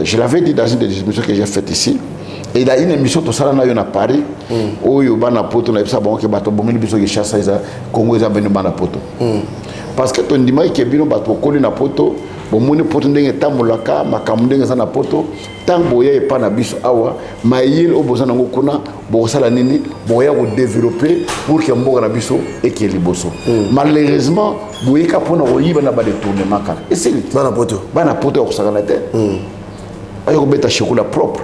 je l'avais dit dans une des émissions que j'ai faites ici. Et il a une émission tout ça là à Paris où il y a poto na bisa bon que bato bon biso que chasse ça Congo ils a benu bana poto. Parce que ton dimai que bino bato koli na poto bon moni poto ndenge tamolaka makamundenge za na poto tamboya e pa na biso awa mayil o bozana ngokuna bo sala nini boya ko développer pour que mboka na biso et que liboso. Malheureusement boyeka pona oyiba na ba détournement kaka. Et c'est bana poto ko sakana te. Ayo beta chocolat propre.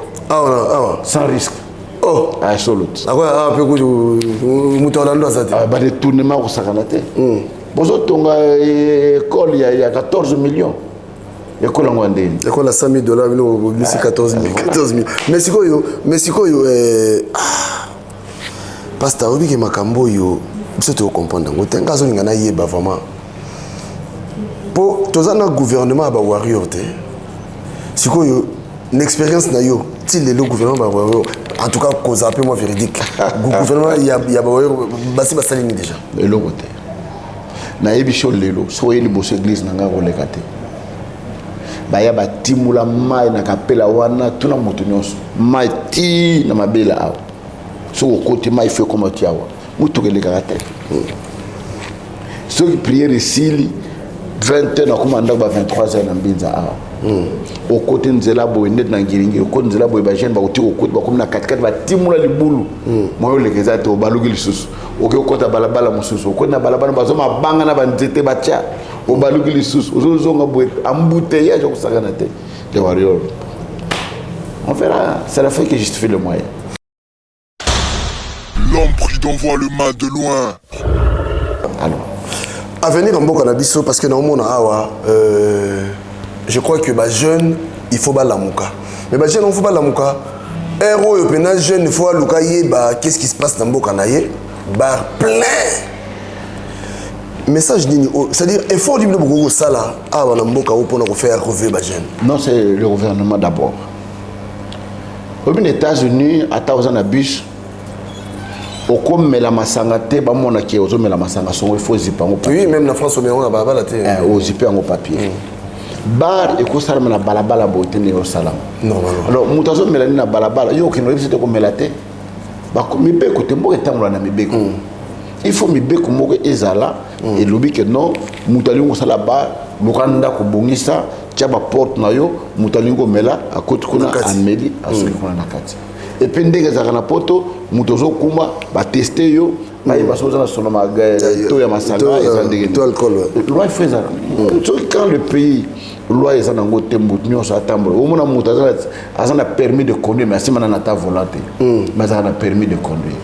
Sans risque. Oh, absolument. Ah, peu de détournement au Sakanate. Bozo tonga école il y a 14 millions. École en Wandeni. L'école à $100 000, c'est 14 000. Mais si quoi Pasteur Obi qui makambo yo, c'est tout comprendre. On tient qu'à ce niveau na yeba vraiment. Pour tous un gouvernement ba warrior te. Si quoi une expérience na yo. Si le gouvernement en tout cas cause un peu moins véridique. Le gouvernement il y a basi basalini déjà. Le logo te. Na yebicho lelo soyez le boss église nanga rolekate. Ba ya batimula mai na kapela wana tuna mutu nyonso. Mai ti na mabela awa. So côté mai fait comme tiawa. Mutu keleka te. So qui prière ici 20h na komanda ba 23h na mbinza awa. Au côté nzela boy net na ngiringi au côté nzela boy ba jeune ba oti au côté ba comme na 4x4 ba timula libulu moyo lekeza te obaluki lisusu oke okota balabala mususu okona na balabala bazoma banga na banzete bacha obaluki lisusu ozozonga boy embouteillage ko sakana te de warrior. On verra, c'est la fin qui justifie le moyen. L'homme prudent voit le mal de loin. Alors avenir en Mboka na biso parce que dans mon awa je crois que les jeunes, il faut pas la mouka. Mais les jeunes, il faut pas la mouka. Héros, les jeunes, il faut pas la qu'est-ce qui se passe dans Mboka naye bar plein. Message dit, c'est-à-dire, il faut dire que ça là, dans Mboka pour faire rêver les jeunes. Non, c'est le gouvernement d'abord. Aux États-Unis, à Taousan Abus, au comme la masangate, bah mon acquis, aux hommes la masanga, il faut zipper en papier. Oui, même la France, on a pas la tête. Au zipper en papier. Bar et ça na balabala bote ne salam. Non. Alors mutazo melani na balabala yo kino bisete ko melate. Ba ko mibe ko tembo etamula na mibe ko. Il faut mibe ko moko ezala et lobi que non mutali ngo sala ba lukanda ko bongisa tchaba porte na yo mutali ngo mela a côté kuna ameli asoki kuna na kati. Et puis ndenge za kana poto mutozo kuma ba tester yo ba basoza na solo maga to ya masanga ezandenge to alcool. Loi fait ça. Quand le pays loi est en tembo nyonso atambolo au mona mutu azana permis de conduire mais simana na ta volonté mais azana permis de conduire.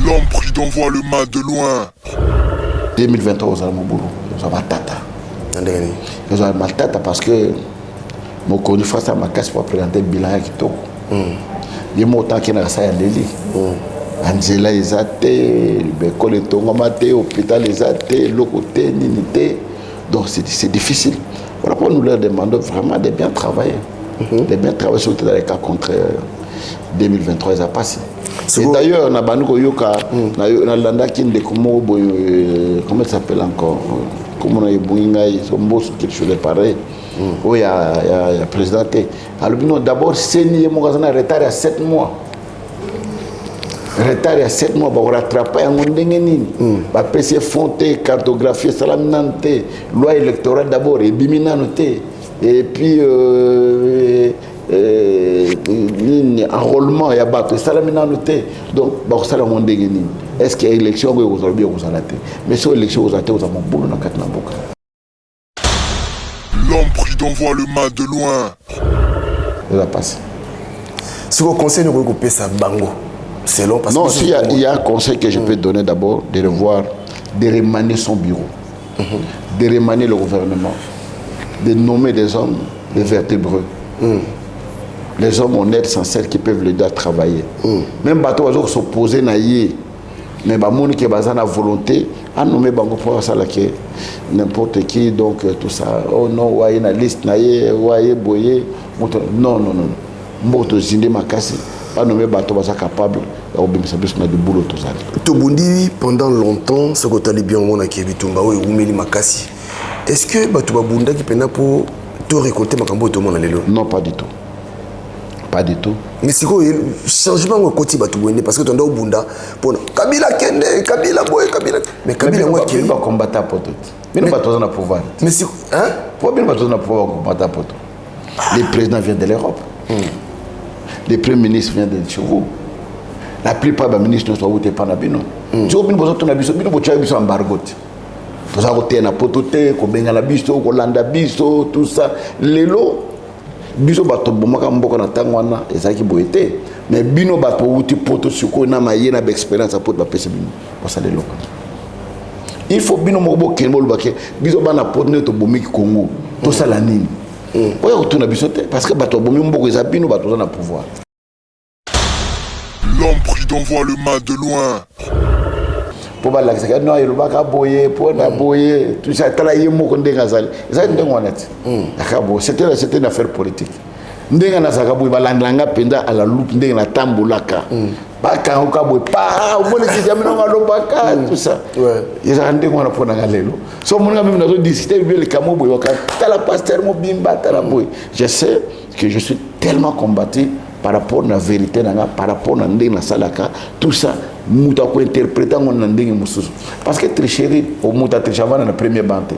L'homme prudent voit le mal de loin. 2023 aux Almobulu ça va tata ndeni ça va tata parce que mon connu face à ma casse pour présenter bilan kitoko il mo tant que na ça ya leli Angela ezate bekole tonga mate hôpital ezate lokote ninité. Donc c'est difficile. Voilà pourquoi nous leur demandons vraiment de bien travailler. De bien travailler surtout dans les cas contre 2023 ils a passé. Et d'ailleurs on a banuko yoka na landa kinde comment il s'appelle encore comment on a bunga son boss quelque chose de pareil. où il y a présenté. Alors d'abord c'est mon retard à 7 mois. Retard à 7 mois pour rattraper un monde n'engeni. Ba PC fonté cartographie salaminante loi électorale d'abord et biminanoté et puis enrôlement ya bato salaminanoté donc ba sala monde n'engeni. Est-ce qu'il y a élection aujourd'hui vous allez mais sur élection vous allez vous avez boulot na katna boka. L'homme prudent voit le mal de loin. Ça va passer. Si vous conseillez de regrouper ça bango. Long parce non, que il y a un conseil que je peux donner d'abord, de revoir, de remanier son bureau, de remanier le gouvernement, de nommer des hommes, des vertébreux, les hommes honnêtes, sincères qui peuvent l'aider à travailler. Même bateau oiseau s'opposer naïe, mais bamouni qui a la volonté, à nommer bango pour ça là que n'importe qui donc tout ça. Oh non, ouais na liste naïe, ouais boyer, non. Moto zinde makasi. Pas nommer bateau basa capable de boulot tout ça. Tobundi pendant longtemps ce que tu as bien on a qui bitumba ou umeli makasi. Est-ce que bateau babunda qui pena pour tout récolter makambo tout le monde lelo. Non, pas du tout. Pas du tout. Mais c'est quoi le changement au quotidien parce que tu as bunda pour Kabila Kende, Kabila Boy, Kabila. Mais Kabila moi qui va combattre pour tout. Mais nous battons dans le pouvoir. Mais c'est hein? Pour bien battons dans le pouvoir combattre pour tout. Les présidents viennent de l'Europe. Les premiers ministres viennent de chez vous. La plupart des ministres ne sont pas dans Bino. Si vous avez besoin de Bino, vous avez besoin d'embargo. Tout ça, vous avez un pototé, vous avez un bisto, vous avez un bisto, tout ça. Les lots. Biso bato bomaka mboka na tangwana ezaki boete mais bino bato uti poto siko na mayena ba expérience a poto ba pese bino parce que loka il faut bino mobo kenbo lubake biso bana poto ne to bomiki Congo to sala nini oya otuna biso te parce que bato bomi mboko eza bino bato na pouvoir. L'homme prudent voit le mal de loin. Pour la que non il va boyer pour na boyer tout ça tala yemo ko ndenga zali ça ndenga honnête akabo c'était une affaire politique ndenga na saka boy balandanga penda à la loupe ndenga na tambulaka baka ko boy pa moni ki jamino ngalobaka tout ça ils ont ndenga na pona ngalelo so mon même na discuter bien le camo boy waka tala pasteur mo bimba tala boy je sais que je suis tellement combattu par rapport à la vérité, par rapport à la salaka, tout ça, nous avons interprété en ndenge mususu. Parce que tricherie, au nous avons triché avant la première bande.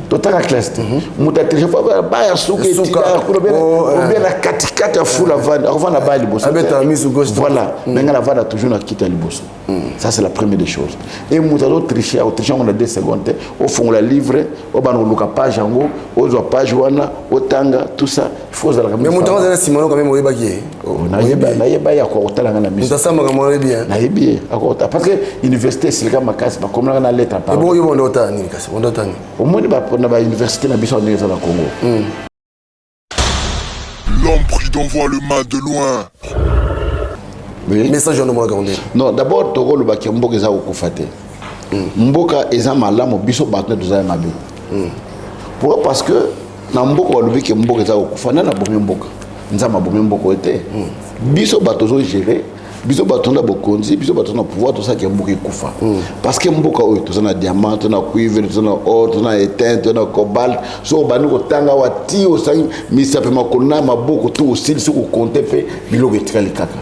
Total la classe. Nous avons triché avant la baya souka, bien la katikati à fou la vanne, avant la balle liboso. Voilà, maintenant la vanne a toujours quitté liboso. Ça c'est la première des choses. Et nous avons triché, on a 2 secondes, au fond la livre, au ban au loka page en haut, au zo page wana, au tanga, tout ça. Il faut ça. Mais nous avons Simon quand même au baki. Naïba ya ko otala na mission. Ça m'a comment bien. Naïbi akota parce que université c'est comme makasi ba comme na lettre par. Et bon yo ndota ni kasi ndota ni. Au moins ba université na biso ndenge na Congo. L'homme prudent voit le mal de loin. Oui. Message on moi gronder. Non, d'abord toko le baki mboka za okufate. Mboka eza malamu biso batne tuza mabe. Pourquoi parce que na mboka wa lobiki mboka za okufana na bomi mboka. Nzama bomi mboka ete. Biso batozo gérer. Biso batonda bokonzi, biso batonda pouvoir tout ça qui est mboka kufa. Parce que mboka oyo to na diamant, to na cuivre, to na or, to na étain, to na cobalt, so banu ko tanga wati o sang misa pe makona maboko tout aussi ce ko compter pe biloko etikali kaka.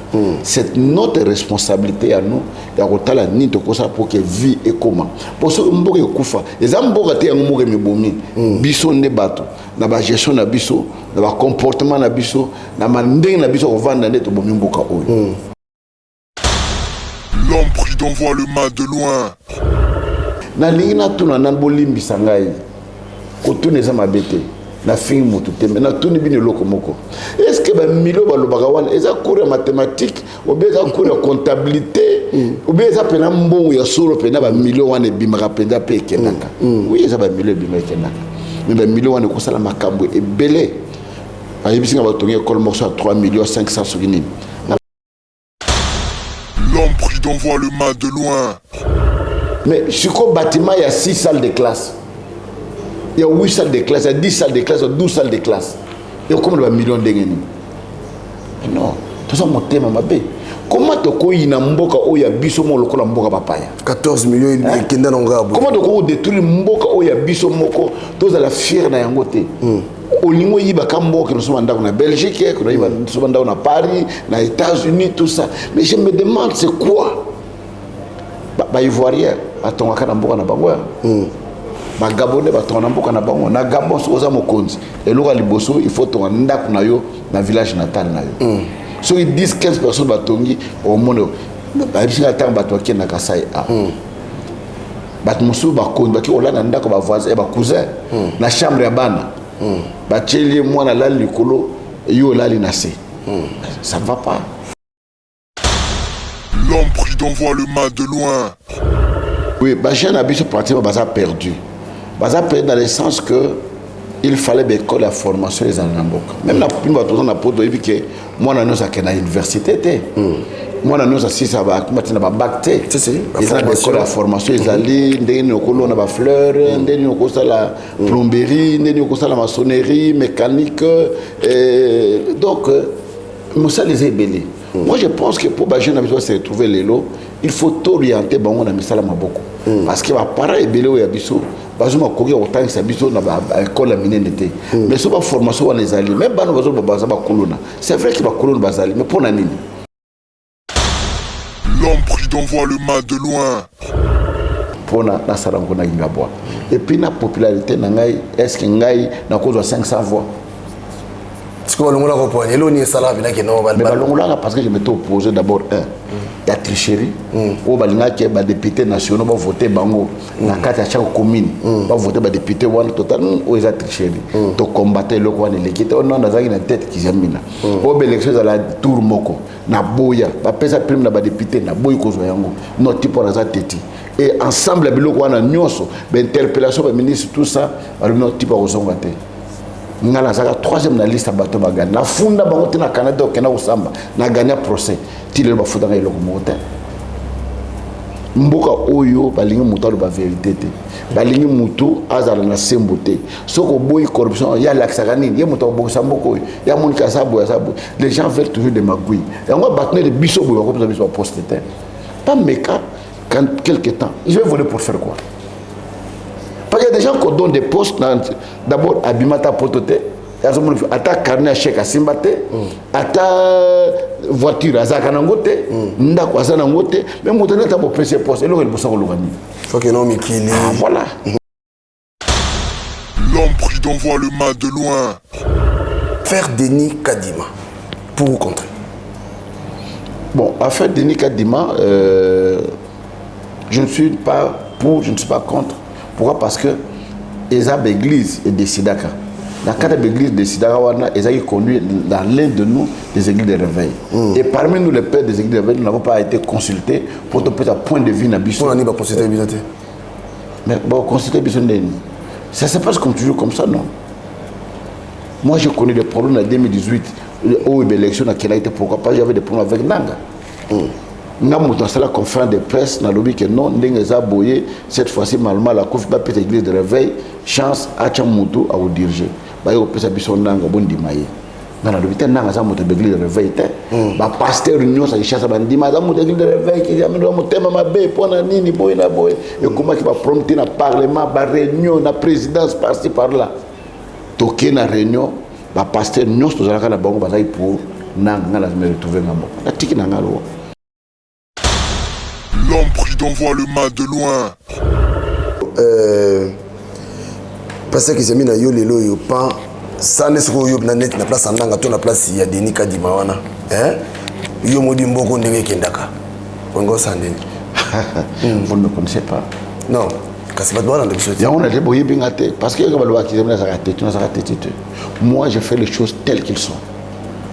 C'est notre responsabilité à nous ya kotala ni to kosa pour que vie et comment. Pour ce mboka kufa, les mboka te yango mboka mibomi. Biso ne bato na ba gestion na biso, na ba comportement na biso, na mandenge na biso ko vanda ne to bomi mboka oyo. L'homme prudent voit le mal de loin. Na lingina tuna nan bolimbi sangai. Ko tuna za mabete. Na fingi mutu tembe na tuni bini loko moko. Est-ce que ba milo ba lobaka wana eza cours mathématique ou bien eza cours comptabilité ou bien eza pena mbongo ya solo pena ba milo wana bimaka penda pe kenaka. Oui eza ba milo bimaka kenaka. Mais ba milo wana ko sala makambo ebele. Ayebisi nga ba tongi école morceau à 3 millions 500 souvenir. L'homme prudent voit le mal de loin. Mais sur le bâtiment, il y a 6 salles de classe. Il y a 8 salles de classe, il y a 10 salles de classe, il y a 12 salles de classe. Il y a combien de millions de gens? Non, tout ça, mon thème, ma bé. Comment tu as un mboka où il y a biso mo lokola mboka papaya? 14 millions et kenda ngabo. Comment tu as détruit mboka où il y a biso moko, tous à la fière na yangote. Au niveau yiba kambo que nous sommes en Belgique, que nous sommes en Paris, aux États-Unis, tout ça. Mais je me demande c'est quoi? Ba Ivoirien, atonga na mboka na bango. Ba Gabonais batonga na mboka na bango. Na Gabon soza mokonzi. Et loka liboso, il faut tonga ndako na yo na village natal na yo. So 10-15 personnes batongi au monde. Ba bisinga tanga bato ki na Kasai a. Bat musu ba konzi ba ki olana ndako ba voisin ba cousin na chambre ya bana. Bacheli moi na lali likolo yo lali nase. Ça ne va pas. L'homme prudent voit le mal de loin. Oui, Bachien a biso pratiquement baza perdu. Baza perdu dans le sens que il fallait école la formation les anamboka. Même la plupart de na poto ebi que moi na nous à l'université té. Moi na nous assis ça va matina ba bac té. Ils ont école la formation ils allaient ndeni okolo na ba fleur, ndeni okosa la plomberie, ndeni okosa la maçonnerie, mécanique donc Moussa les ébélés. Moi je pense que pour les jeunes se retrouver les lots, il faut orienter bango na misala maboko parce que ba para ébélé o yabiso bazoma koki otangisa biso na école minene te mais so ba formation wana ezali même bana bazoma baza ba kolona c'est vrai que ba kolona bazali mais pour nini L'homme prudent voit le mal de loin. Pour na sarango na ngabwa et puis la popularité na ngai est-ce que ngai na cause 500 voix parce que balongola ko poigner loni sala bila ke no mais balongola parce que je m'étais opposé d'abord la tricherie au balinga ke ba député nationaux ba voter bango na kati ya chaque commune ba voter ba député wana total o eza tricherie to combattre le ko wana l'équité on a zaki na tête qui jamina au élection à la tour moko na boya ba pesa prime na ba député na boy ko zo yango no tipo na za tete et ensemble biloko wana nyonso ba interpellation ba ministre tout ça alors no tipo ko zonga te ngala zaka troisième na liste bato bagana na funda bango te na Canada okena osamba na gagner procès tile ba futa ngelo ko mote mboka oyo balingi mutu ba vérité te balingi mutu azala na sembo te soko boy corruption ya laksaka nini ye mutu bokisa mboko oyo ya monika sabo ya sabo les gens veulent toujours des magouilles et on va battre les biso boy ko biso poste te pas meka quand quelque temps je vais voler pour faire quoi. Parce qu'il y a des gens qui donnent des postes, d'abord à Bimata Potote, à ta carnet à chèque à Simbate, à ta voiture à Zakanangote, Ndako à Zanangote, même si tu as un précieux poste, et là, il faut savoir le gagner. Faut que non, Mikili. Voilà. L'homme prudent voit le mal de loin. Faire Denis Kadima, pour ou contre? Bon, à faire Denis Kadima, je ne suis pas pour, je ne suis pas contre. Pourquoi? Parce que Ezab Église est de Sidaka. La carte de l'église de Sidaka, Ezab est connu dans l'un de nous des églises de réveil. Et parmi nous, les pères des églises de réveil, nous n'avons pas été consultés pour te peut-être point de vue dans Bissot. On n'a pas consulté Bissot. Mais bon, consulter Bissot, ça se passe comme toujours comme ça, non? Moi, je connais des problèmes en 2018, où l'élection a été, pourquoi pas, j'avais des problèmes avec Nanga. Dans la conférence de presse, dans lobby que non, cette fois-ci, malheureusement, la conférence de l'église de réveil, chance à Chamutu à vous diriger. Bah, il y a besoin d'un bon dimaye. Dans la lobby, il y a besoin de l'église de réveil. Bah, pasteur union, ça chasse à bandi, madame de l'église de réveil, qui a mis le thème à ma baie, pour la nini, boy, la boy. Et comment il va prompter dans le parlement, la réunion, la présidence, par-ci, par-là. Toqué dans la réunion, bah, pasteur union, tout ça, la banque, bah, pour Nanga, la me retrouver dans le la tiki Nanga. L'homme prudent voit le mal de loin. Parce que c'est mis dans yo lelo yo pan ça ne se yo na net na place andanga to na place ya Denis Kadima wana yo modi mboko ndenge kendaka ongo sandeni. Vous ne me connaissez pas. Non, kasi ba wana ndeko ya on a des boyi bingate parce que ba lwa kizemna za raté tu na za raté tu. Moi je fais les choses telles qu'elles sont.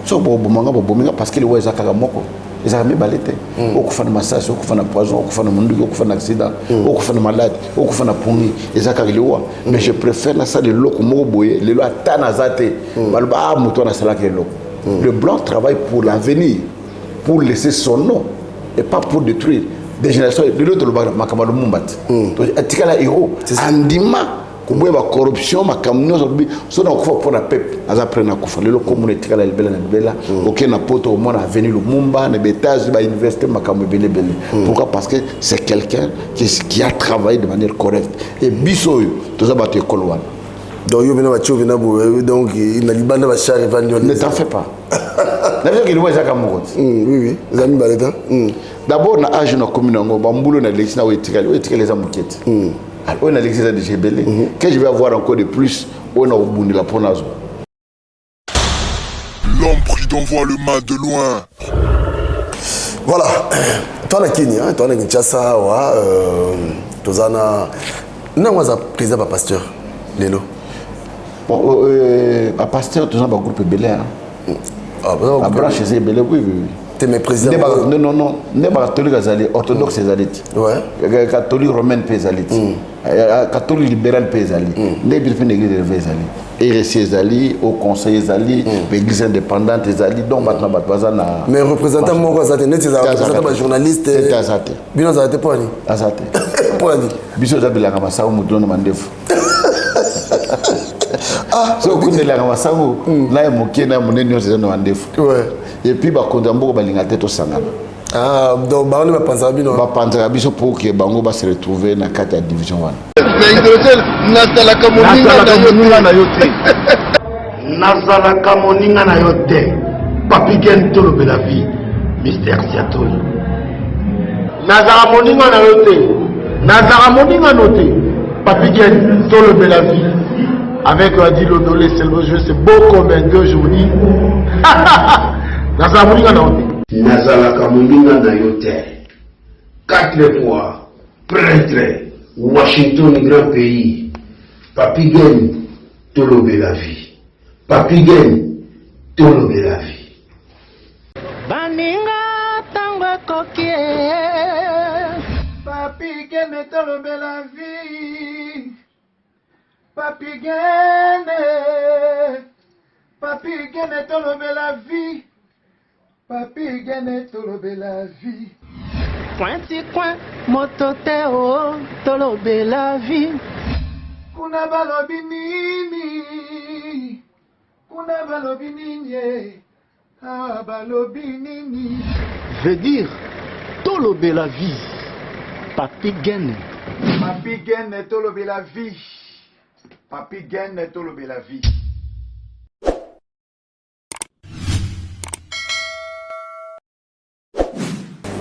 So bo bomanga bo bominga parce que le wa zakaka moko. Ils ont mis balité. Au coup de massage, au coup de poison, au coup de monde, au coup d'accident, au coup de malade, au coup de poumi. Ils ont carré le roi. Mais je préfère la salle de l'eau comme au boye, le loi tanazate. Balba mouton na salle que l'eau. Le blanc travaille pour l'avenir, pour laisser son nom et pas pour détruire des générations. De l'autre le bas makamalo mumbat. Donc atikala héros. Andima. Kumbuye ba corruption makamnyo so na kufa pour la pep aza prena kufa lelo communauté kala libela na libela aucun poto au monde a venu le Mumba na betage ba université makamwe bele bele. Pourquoi? Parce que c'est quelqu'un qui a travaillé de manière correcte et biso yo toza ba te kolwan donc yo bina ba tcho bina bo donc il a libanda ba char evandion ne t'en fais pas na bien que le voyage comme route oui les amis baleta d'abord na âge na commune ngo ba mbulo na lexina o etikali les amukete. On a l'exercice de Gébélé. Que je vais avoir encore de plus, on a au bout de la pronazo. L'homme prudent voit le mal de loin. Voilà. Toi, la Kenya, toi, la Kinshasa, Tozana. Non, moi, je président pasteur. Lélo. Bon, à pasteur, tu as un groupe Belé. Ah, bon, à branche, c'est Belé, oui. Tu es mes présidents. Non. Ne pas catholique, orthodoxe, c'est Zalit. Ouais. Catholique romaine, c'est Zalit. Catholique libéral, c'est Zalit. Ne pas une église de Zalit. RSC Zali, au conseil Zali, l'église indépendante Zali, donc maintenant, mais représentant moi, ça représentant journaliste. C'est Azate. Bien, ça a été poigné. Azate. Poigné. Biso Zabila Ramassa ou Moudon Mandef. Ah, so vous la Ramassa ou là, il y a mon qui n'a mon union, c'est un Mandef. Ouais. Et puis, bah, quand on va balinga tête au sangana. Ah, donc on va penser à bien. Va penser à biso pour que bango va se retrouver dans la division 1. Mais hydrogène nazalaka moninga na yo te. Nazalaka moninga na yo te. Papi Gen tolobela vie. Mystère Siatoli. Nazala moninga na yo te. Nazala moninga no te. Papi Gen tolobela vie. Avec Adi Lodolé, c'est le jeu, c'est beau comme un deux jours. Nazala moninga na yo te. Nazalaka moninga na yo te. 4 fois prêtre. Washington, grand pays. Papi Gen tolobela vie. Papi Gen tolobela vie. Baninga tango kokie Papi Gen tolobela vie. Papi Gen tolobela vie. Papi Gen tolobela vie. Pointi coin mototeo tolobela vie. Kuna balobi nini. Kuna balobi nini. Ah, balobi nini. Veut dire tolobela vie. Papi Gen. Papi Gen tolobela vie. Papi Gen tolobela vie.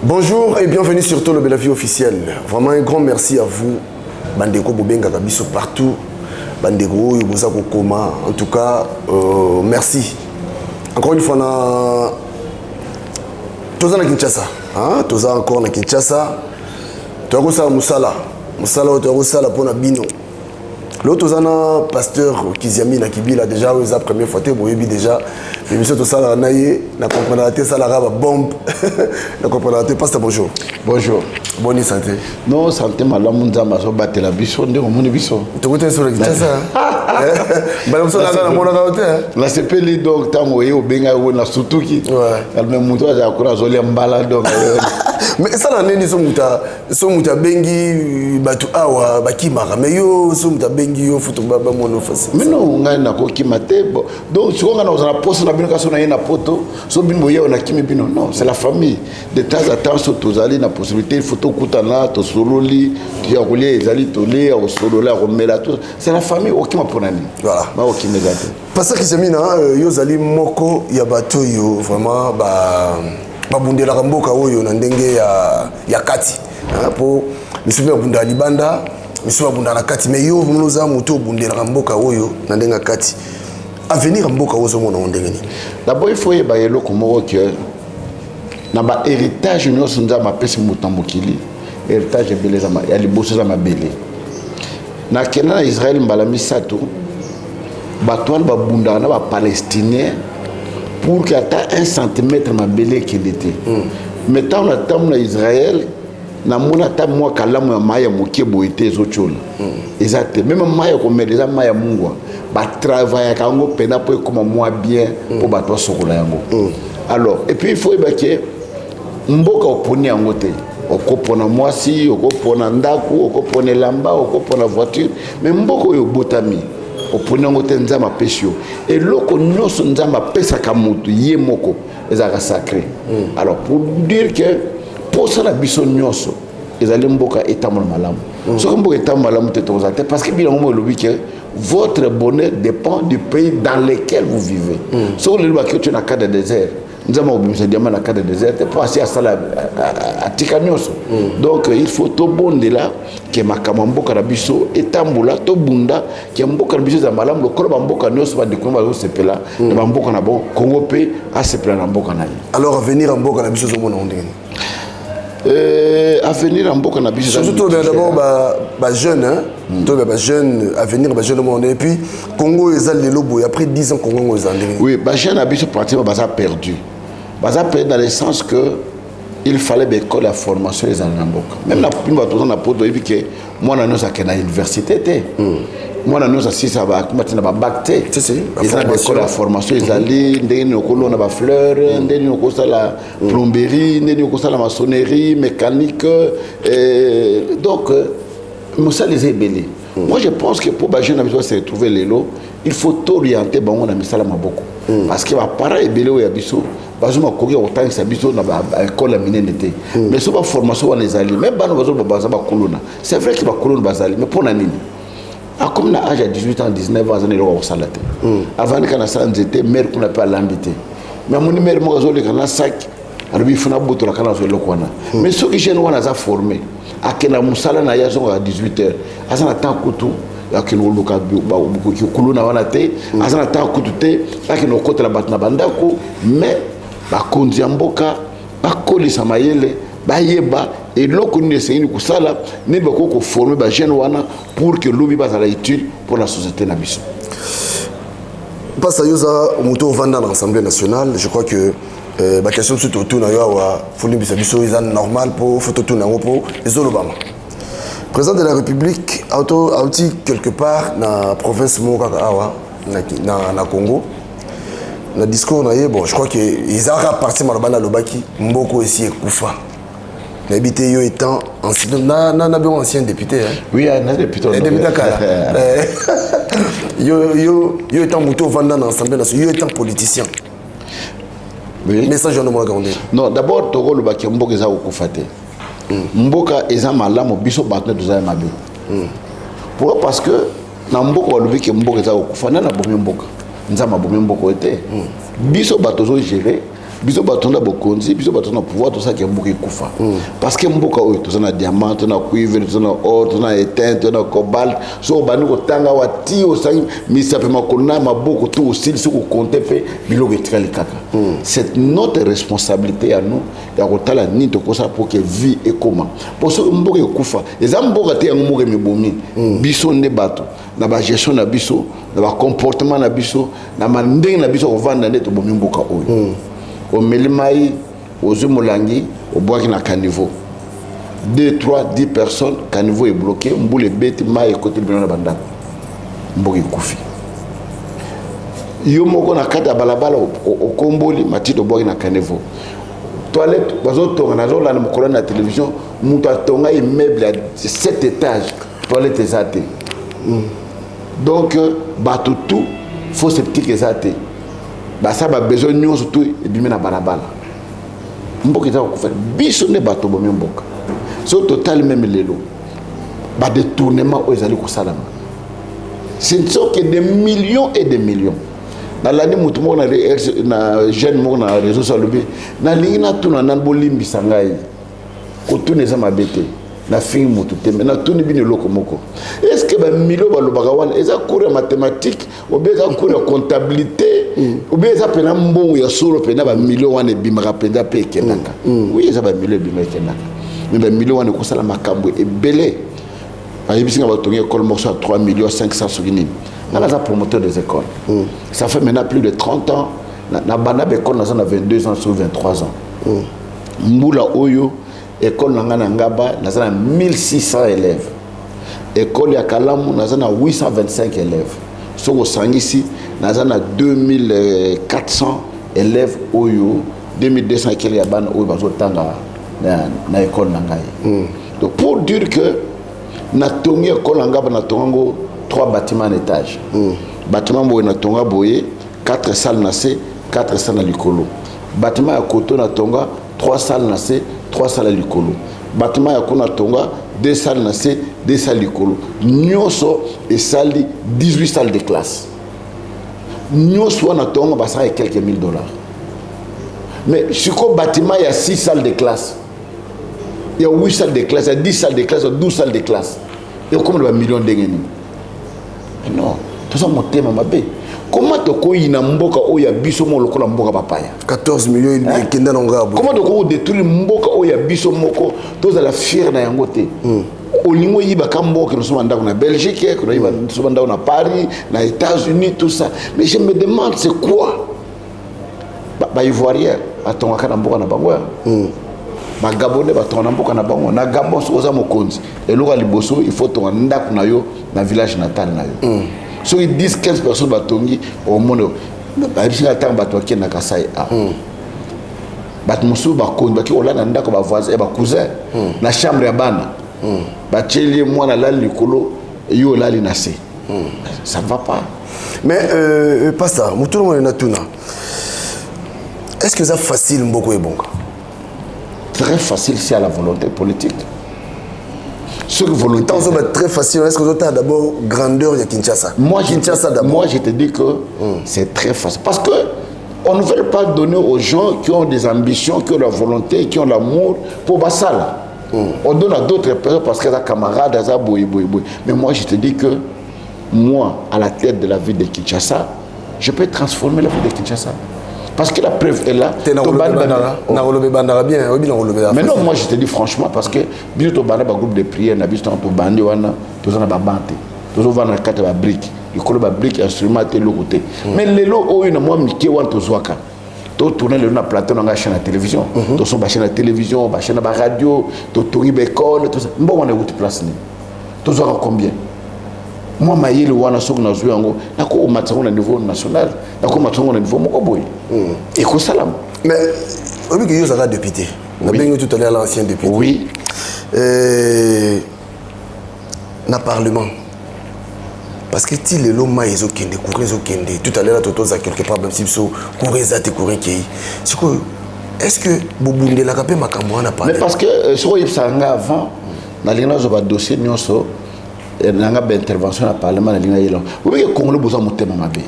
Bonjour et bienvenue sur Tolobela Vie officielle. Vraiment un grand merci à vous, Bandeko Bobenga Kabiso partout. Bandeko Yobosako Koma. En tout cas, merci. Encore une fois, Toza na Kinshasa. Toza encore na Kinshasa. Toza Musala. Musala Toza pour na Bino. L'autre Toza pasteur Kiziami na Kibila déjà la première fois déjà. Mais monsieur Toza na naye na comprendre ça la bombe. Na comprendre pasteur bonjour. Bonjour. Bonne santé. Non, santé malamu nzamba so batela biso nde omoni biso. Tokote sur la Kinshasa. Bala so na mona ka hotel. La sepeli donc tango ye obenga na sutuki. Ouais. Alme muto aza kura zoli mbala donc. Mais ça la neni so muta bengi batu awa bakimaka mais yo so muta bengi yo futu baba mono fasi. Mais non ngai na ko kimate donc si on a na poste na bino ka so na ye na poto so bino ye na kimi bino non c'est la famille de temps à temps so tozali na possibilité il faut to kutana to sololi tu ya kolia ezali tolé au solola romela tout c'est la famille okima ponani. Voilà. Ba okime gate. Parce que Zemina yo zali moko ya bato yo vraiment babundela mboka oyo na ndenge ya kati po misuba bunda libanda misuba bunda na kati mais yo muloza muto bundela mboka oyo na ndenge ya kati avenir mboka ozo mona ndenge ni d'abord il faut y ba yelo komoko que na ba héritage nyonso nza mapesi mutambukili héritage beleza ya liboso za mabele na kena na Israël mbala misato batwal babunda na ba palestinien pour qu'il y ait 1 centimètre ma belé qui était. Mais tant on attend Israël, na mona ta moi kalamu ya maya mokebo ete zochola. Exact. Même maya comme déjà maya mungwa. Ba travailler kango pena pour comme moi bien pour ba toi sokola yango. Alors et puis il faut évacuer mboka oponi yango te. Okopona mwasi, okopona ndaku, okopona lamba, okopona voiture, mais mboka yo botami. Oponi yango te nzama pesio et loko nyonso nzama pesa kamutu ye moko ezaka sacré. Alors pour dire que pour ça la biso nyonso ezali mboka etamol malamu. Ce que mboka etamol malamu te tozate parce que bien mo lobi que votre bonheur dépend du pays dans lequel vous vivez. Ce que le lobi que tu na cadre désert nzama obimisa diamant na cadre désert te pas assez à sala à tikanyonso. Donc il faut to bonde là que makamamboka na biso etambola to bunda que mboka na biso za malamu lokolo ba mboka nyonso ba découvrir ba sepela ba mboka na bon Congo pe a sepela na mboka na. Alors venir en mboka na biso zo mona ndenge avenir en mboka na biso surtout d'abord ba jeune ba jeune avenir ba jeune monde et puis Congo ezali le lobo après 10 ans Congo ezali. Oui, ba jeune biso pratiquement ba perdu. Baza perdu dans le sens que il fallait bécoler la formation des Anamboka. Même la plupart de nos potes disent que moi, nous sommes à l'université. Moi, nous sommes à bac. Ils ont bécolé la formation. Ils allaient, nous avons des fleurs, nous avons la plomberie, nous avons la maçonnerie, mécanique. Donc, nous sommes les ébélés. Moi, je pense que pour les jeunes se retrouver les lots, il faut orienter on a mis ça beaucoup. Parce que les parents ébélés ou yabiso, bazoma koki autant ça biso na école ya minene te mais so ba formation wana ezali même bana bazoma baza ba kolona c'est vrai que ba kolona bazali mais pour na nini a comme na âge à 18 ans 19 ans azana lo sala te avant kana sala nzete mère kuna pe alambité mais mon mère mo azoli kana sac arabi funa botora kana zo lo kwana mais so ki jeune wana za formé akena musala na yazo à 18 heures azana temps kutu yakino luka ba kuluna wana te azana temps kutu te yakino kotela batna bandako mais bakonzi ya mboka bakolisa mayele bayeba eloko nini esengeli kusala nini bakoki koforme bajeune wana pour que lobi bazala utile pour la société na biso. Passe à Yosa Mouto Vanda dans l'Assemblée nationale, je crois que la question de tout na yawa fuli bisabiso est normal pour photo tout na pour les Obama. Président de la République a aussi quelque part dans la province Moka Awa na Congo. Le discours bon, je crois qu'ils ont parti malabana lobaki mboko ici et Koufa. N'habité yo étant ancien député hein. Oui, un député. Député kala. Yo étant Mouto Vanda dans l'Assemblée nationale, yo étant politicien. Oui. Message on regarder. Non, d'abord Togo lobaki mboko eza Koufa te. Mboka eza malamu biso batna doza mabe. Pourquoi? Parce que na mboko lobaki mboko eza Koufa na bomi mboka. Nzama bomi mboko ete. Biso batozo gérer. Biso batonda bokonzi biso batonda pouvoir tout ça qui mboka ikufa parce que mboka oyo tozana diamant tozana cuivre tozana or tozana étain tozana cobalt so bani ko tanga wati osangi misape makona maboko tout aussi ce ko compter pe biloko etikali kaka c'est notre responsabilité à nous ya kotala ni to kosa pour que vie et comment pour so mboka ikufa eza mboka te yango mboka mibomi biso ne bato na ba gestion na biso na ba comportement na biso na mandenge na biso ko vanda ndeto bomi mboka oyo au Melimai, aux Molangi, au Bois na caniveau. 2, 3, 10 personnes, caniveau est bloqué, mboule bête, maï côté de Banda. Mbogi Koufi. Yomoko na kata balabala au Komboli, matite au Bois na caniveau. Toilette, bazo tonga na zo la mokolo na télévision, muta tonga immeuble à 7 étages, toilette ezate. Donc bato tout, faut sceptique ezate. Bah ça va besoin de nous surtout et bien na balabala. Mboka za ko faire biso ne bato bo mboka. So total même lelo. Ba détournement aux ali ko salama. Ce ne sont que des millions et des millions. Dans l'année mutu mo na jeune mo na réseau sociaux na lingina tuna nan bolimbi sangai. Ko tune za mabete. Na fin mutu te na tuni bini loko moko. Est-ce que ba millions ba lobaka wana eza cours mathématique ou bien eza cours comptabilité ou bien ça pena mbongo ya solo pena ba millions wana bimaka penda pe kenaka. Oui, ça ba millions bimaka kenaka. Mais ba millions wana ko sala makambo ebele. Ayi bisinga ba tongi école morceau à 3 millions 500 sugini. Na za promoteur des écoles. Ça fait maintenant plus de 30 ans na bana be école na 22 ans sur 23 ans. Mbula oyo école na ngaba na 1600 élèves. École ya Kalamu na 825 élèves. Soko sangisi na 2400 élèves oyo 2200 kele ya bana oyo bazotanga na école na ngai. Donc pour dire que na tongi école ngaba na tongo 3 bâtiments en étage. Bâtiment boye na tonga boye 4 salles na C, 4 salles na likolo. Bâtiment ya koto na tonga 3 salles na C, 3 salles à likolo. Bâtiment ya kona tonga 2 salles na C, 2 salles likolo. Nyoso et sali 18 salles de classe. Nyoso na tonga basa et quelques $1000. Mais si ko bâtiment il y a 6 salles de classe. Il y a 8 salles de classe, il y a 10 salles de classe, il y a 12 salles de classe. Il y a combien de millions d'engagés? Non, tout ça mon thème mabé. Comment tu koyi na mboka oya biso mo lokola mboka papaya 14 millions et kenda nonga. Comment tu ko détruire mboka oya biso moko toza la fière na yango te. Olingo yiba kamboka nous sommes ndako na Belgique, nous sommes ndako na Paris, na États-Unis tout ça. Mais je me demande c'est quoi? Ba ivoirien atonga na mboka na bango. Ba gabonais batonga na mboka na bango. Na Gabon soza mokonzi. Eloka liboso il faut tonga ndako na yo na village natal na yo. So 10-15 personnes batongi au monde ba bisinga tang bato ki na Kasai a bat musu ba kongi ba ki olana ndako ba voisin e ba cousin na chambre ya bana ba tcheli mwana la likolo yo lali na se ça ne va pas. Mais pas ça mutu mo na tuna Est-ce que c'est facile Mboko et Bonga? Très facile si à la volonté politique. Ce que volonté. Très facile. Est-ce que vous avez d'abord grandeur de Kinshasa? Moi, je te dis que c'est très facile. Parce que on ne veut pas donner aux gens qui ont des ambitions, qui ont la volonté, qui ont l'amour pour Bassala. On donne à d'autres personnes parce que les camarades, mais moi, je te dis que moi, à la tête de la ville de Kinshasa, je peux transformer la ville de Kinshasa. Parce que la preuve est là. Mais non, moi je te dis franchement, parce que bien tu as un groupe de prière, tu as un bandi, tu as un bante, tu as un carte de briques, tu as un brique, instrument, tu as un côté. Mais les lots, ils ont un miké, tu as un tourné le plateau dans la chaîne de télévision, tu as une chaîne de télévision, une chaîne de radio, tu as une école, tout ça. Bon, on est où tu places? Tu as combien? Moi, je suis au niveau national, je suis au niveau mokoboy. Et que salam. Mais, vous avez dit que vous avez député. Vous avez dit tout à l'heure l'ancien député. Oui. Dans le Parlement. Parce que si les lois ils ont kende, tout à l'heure, tu as quelque part, même si vous avez est-ce que vous avez dit que vous avez parlé? Mais parce que, si vous avez avant, dans le dossier, il y a une intervention dans le Parlement. Vous voyez que le Congolais a besoin de Mabé.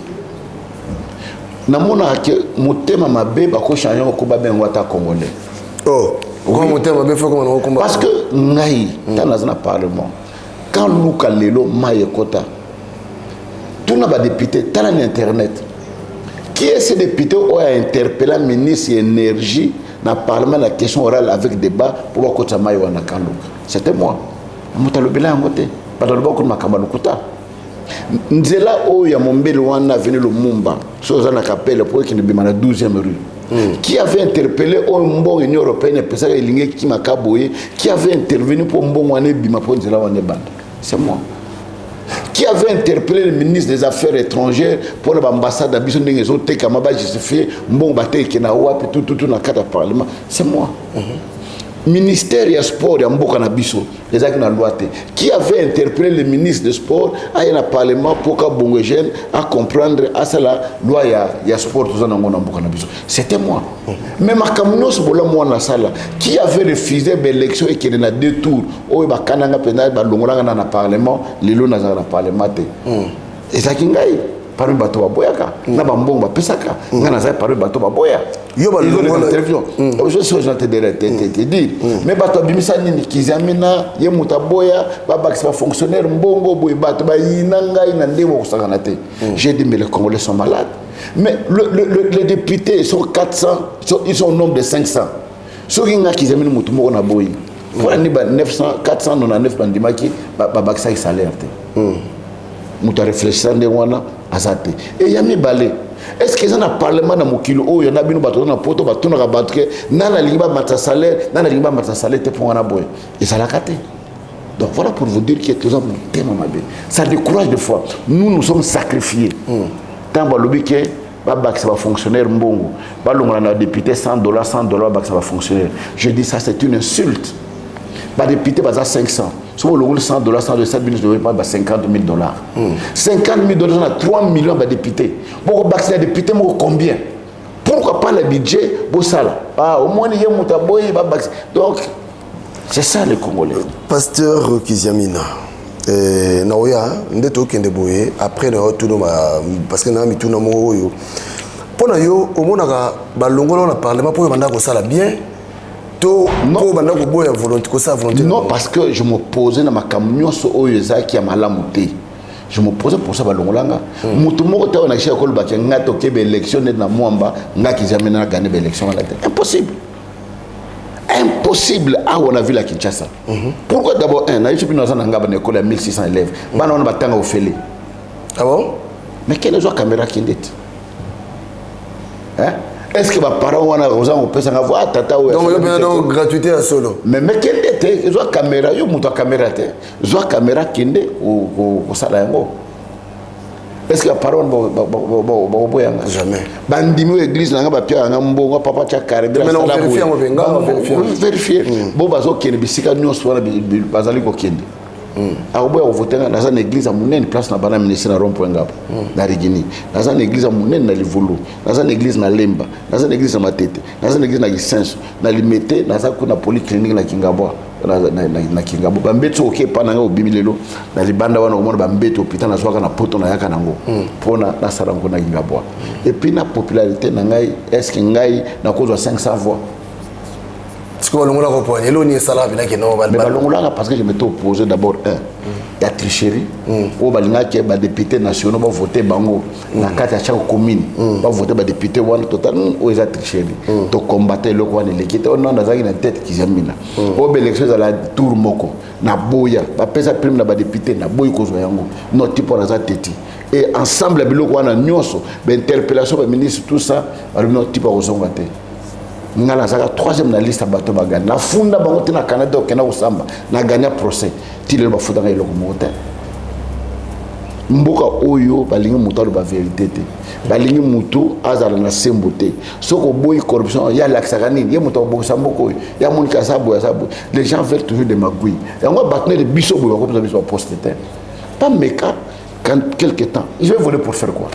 Motema Mabé va changer le combat congolais. Oh, parce que dans le Parlement, quand Luka Lelo Maye Kota, tout le monde a député, dans l'internet. Qui est ce député qui a interpellé le ministre de l'énergie dans le Parlement la question orale avec débat pour voir Kota Maye Wana Kanluka? C'était moi. Moutalobela Ngote. Nzela oya mombele wana venu le Mumba soza na kapelle pour qu'il ne bima na 12e rue qui avait interpellé au mbongo Union européenne pesa elinge ki makaboye qui avait intervenu pour mbongo wana bima pour nzela wana bande c'est moi qui avait interpellé le ministre des Affaires étrangères pour l'ambassade à biso ndenge zo teka maba justifier mbongo bateke na wapi tout na kata parlement c'est moi. Ministère des Sports, qui avait interpellé le ministre des Sports à un parlement pour que Bongogène à comprendre à la loi ya sport. C'était moi. Mais ma camionos qui avait refusé l'élection et qui est dans 2 tours, où il y a un parlement, les lois dans le parlement. Et ça qui parmi bateau baboyaka na bambongo bapesaka nga naza parmi bateau baboya yo ba l'interview je suis gentil de dire mais bateau bimisa nini kizamina ye mutaboya babakisa ba fonctionnaire mbongo boy bateau ba yinanga ina ndemo kusakana te. J'ai dit mais les Congolais sont malades. Mais les députés sont 400, ils sont au nombre de 500. Ceux qui ont kizamina mutumo na boyi voilà ni ba 900 499 bandimaki babakisa salaire te. Mouta réfléchissant de wana azate et yami balé est-ce que ça na parlement na mokilo o yana bino bato na poto bato na battre nana liba mata salaire te pour wana boy et ça la caté. Donc voilà pour vous dire que tout ça mon thème mabé ça décourage de fois nous sommes sacrifiés tant ba lobi que ba ça va fonctionnaire mbongo ba longa na député $100 ba ça va fonctionnaire. Je dis ça c'est une insulte. Ba député ba 500 si vous avez $100, $107 millions, vous n'avez pas $50 000. $50 000, on a 3 millions de députés. Pourquoi les députés, combien? Pourquoi pas le budget? Au moins, il y a un donc, c'est ça les Congolais. Pasteur Kiziamina, Naoya, après, parce que nous avons tout le monde. Pour nous, au moins, le Parlement pour le bien. Non, parce que je me posais dans ma camion sur Oyoza qui a malamuté. Je me posais pour ça. Impossible. Impossible. Ah, on a vu la Kinshasa. Pourquoi d'abord, on a eu une école à 1600 élèves. On a fait ah bon? Mais quelle est la caméra qui est? Hein? Est-ce que mes parents ont pu se voir tata ou donc gratuité à solo. Mais quelle était la caméra? Yo muta caméra te. Zo caméra kinde au salayango. Est-ce que les parents vont boyanga? Jamais. Bandimo église nanga ba pia nga mbongo papa cha caribra sala on vérifier. Bon bazo kende bisika nyonso wana bazali ko kende. akoboya kovote nga naza na église ya monene place na bana ministère na rond-point ngapo na Rigini, naza na église ya monene na Livulu, naza na église na Lemba, naza na église na Matete, naza na église na Gisenso, na Limete, naza kuna polyclinique na Kingabwa na Kingabwa. Bambeto oke pa na nga obimi lelo na libanda wana omona bambeto hôpital na zwaka na poto na yaka nango pona na sala ngo na Kingabwa. Et puis na popularité na ngai est-ce que ngai na kozwa 500 voix. Est-ce que balongola ko poigné eloni sala bina ke no mais balongola parce que je m'étais opposé d'abord il y a tricherie au balinga ke ba députés nationaux ba voter bango na kati ya chaque commune ba voter ba députés wana total o eza tricherie to combattre le ko wana l'équipe on a zaki na tête qui jamina au élection za la tour moko na boya ba pesa prime na ba député na boy ko zo yango no tipo na za teti et ensemble biloko wana nyonso ba interpellation ba ministre tout ça ba no tipo ko zonga te ngala zaka troisième na liste bato bagana na funda bango te na Canada okena osamba na gagner procès tile ba futa ngai loko mote mboka oyo balingi mutu alo ba vérité te balingi mutu azala na sembote soko boy corruption ya laksaka nini ye mutu bokisa mboka oyo ya monika sabo ya sabo les gens veulent toujours des magouilles yango batner de biso boyo ko pesa biso poste te pas meka quand quelque temps je vais voler pour faire quoi.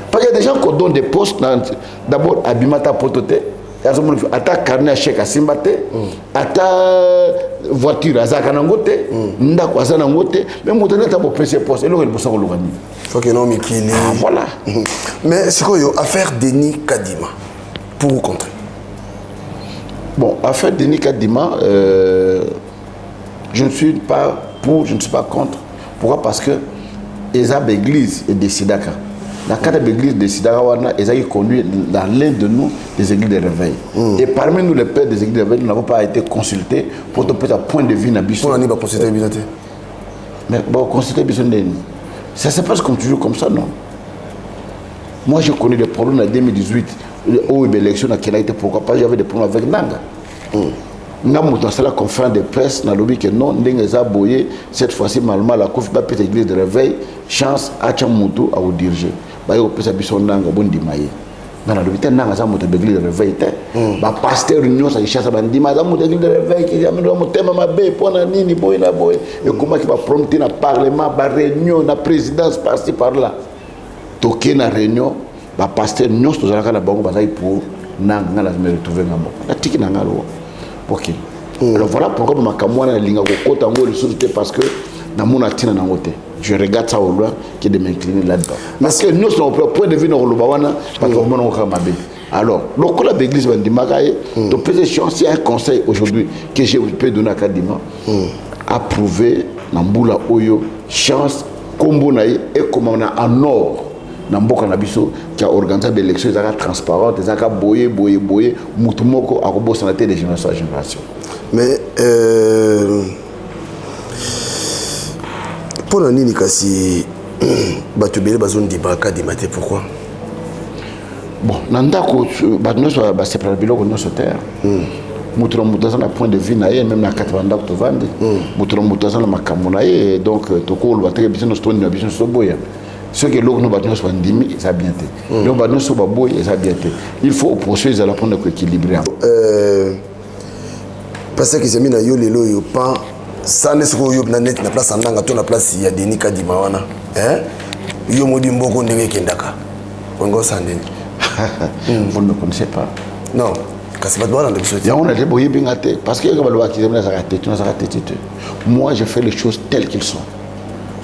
Parce qu'il y a des gens qui donnent des postes, d'abord à Bimata Potote, à ta carnet à chèque à Simbate, à ta voiture à Zakanangote, Ndako à Zanangote, mais mon donné à pour ces postes, et là il faut savoir l'organiser. Faut que non, mais qu'il est. Voilà. Mais c'est quoi affaire Denis Kadima pour ou contre? Bon, affaire Denis Kadima, je ne suis pas pour, je ne suis pas contre. Pourquoi? Parce que Ezab Église est décidé. La carte de l'église de Sidarawana est conduit dans l'un de nous des églises de réveil. Et parmi nous, les pères des églises de réveil, nous n'avons pas été consultés pour te faire un point de vue. On n'a pas consulté Bisonné. Mais bon, consulter Bisonné. Ça se passe comme toujours comme ça, non? Moi, j'ai connu des problèmes en 2018, où l'élection a été, pourquoi pas, j'avais des problèmes avec Nanga. Dans la conférence de presse, dans lobby que non, cette fois-ci, malheureusement, la Kofi va peut-être l'église de réveil, chance à Tchamoudou à vous diriger. Bah, au pesa bison nanga bon dimaye. Dans la lobby, nanga ça monte l'église de réveil. Bah, pasteur union ça chasse bandima, ça monte l'église de réveil qui a mis le thème ma bé pour na nini boy na boy. Et comment qui va prompter na parlement, ba réunion, na présidence par-ci par-là. Toquer na réunion, bah pasteur union tout ça la bango bazaï pour nanga la me retrouver ngamo. La tiki nanga lo. Ok. Alors voilà pourquoi ma kamwana linga ko tango le société parce que na mona tina na ngote. Je regarde ça au loin qui de m'incliner là-dedans. Parce que nous sommes au point de vue dans le Bawana parce que mon kamabe. Alors, le collègue d'église Bandimagaye, donc peut-être chance il y a un conseil aujourd'hui que je peux donner à Kadima approuver Namboula Oyo chance kombo naï et comme on a en or Namboka Nabiso qui a organisé des élections transparentes, des accords boyé, Moutumoko a robot santé de génération à génération. Mais pour la nini kasi batubele bazone di baka di maté pourquoi? Bon, nandako batnoso ba séparer biloko no terre. Mutro mutaza na point de vue na même na 80 to vandi. Mutro mutaza na makambo na ye donc tokolo bateke biso no stone na biso so boya. Ce que l'eau nous battons sur Ndimi, ça a bien été. Nous battons sur Baboy, ça a bien été. Il faut poursuivre à la prendre équilibré. Parce que c'est mis dans le lot, il pas ça n'est ce que na net na place en nanga la place il y a Denis Kadima wana. Yo modi mboko ndenge kendaka. Ongo sandeni. Vous ne me connaissez pas. Non. Kasi ba dans le biso. Ya on a des boyé bingate parce que ba loa ki na zakate, tu na zakate. Moi je fais les choses telles qu'elles sont.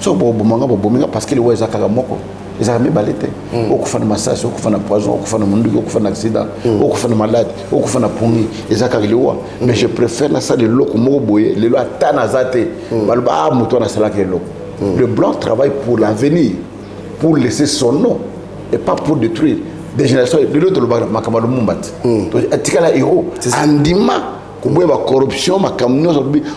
So bomanga parce que les ouais zakaka moko. Ils ont mis balete. Au coup de massage, au coup de poison, au coup de monde, au coup d'accident, au coup de malade, au coup de puni. Ils ont carrément. Mais je préfère la salle de l'eau comme au boye, les lois tanazate. Balba mouton na salle que l'eau. Le blanc travaille pour l'avenir, pour laisser son nom et pas pour détruire des générations. De l'autre le bac makamalo mumbat. Donc atikala héros. Andima. Kumbuye ba corruption makamno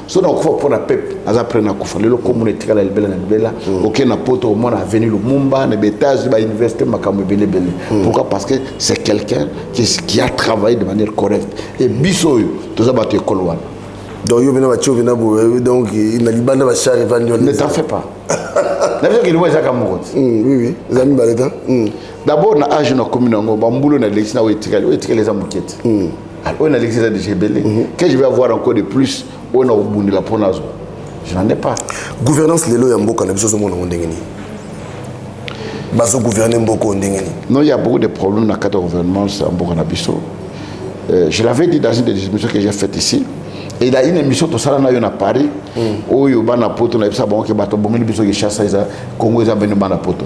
so na kufa pour la pep aza prena kufa lelo communauté kala libela na libela aucun poto au monde a venu le Mumba na betage ba université makambo belé belé. Pourquoi? Parce que c'est quelqu'un qui a travaillé de manière correcte et biso to za ba te kolwan donc yo bina ba tcho bina bo donc il a libanda ba char evanyo ne t'en fais pas na bien que le voyage comme oui les amis baleta d'abord na âge na commune ngo ba mbulo na lexina wetikali les amukete on a l'exercice de Gébélé. Que je vais avoir encore de plus, on a au bout de la ponazo. Je n'en ai pas. Gouvernance lelo ya mboka na biso zo mona ndengeni. Bazo gouverner mboko ndengeni. Non, il y a beaucoup de problèmes dans le cadre de gouvernement à mboka na biso. Je l'avais dit dans une des émissions que j'ai faites ici. Et il y a une émission tout ça là à Paris où il y a un poto na bisa bon que bato bomeli biso ke chasse ça Congo za beno bana poto.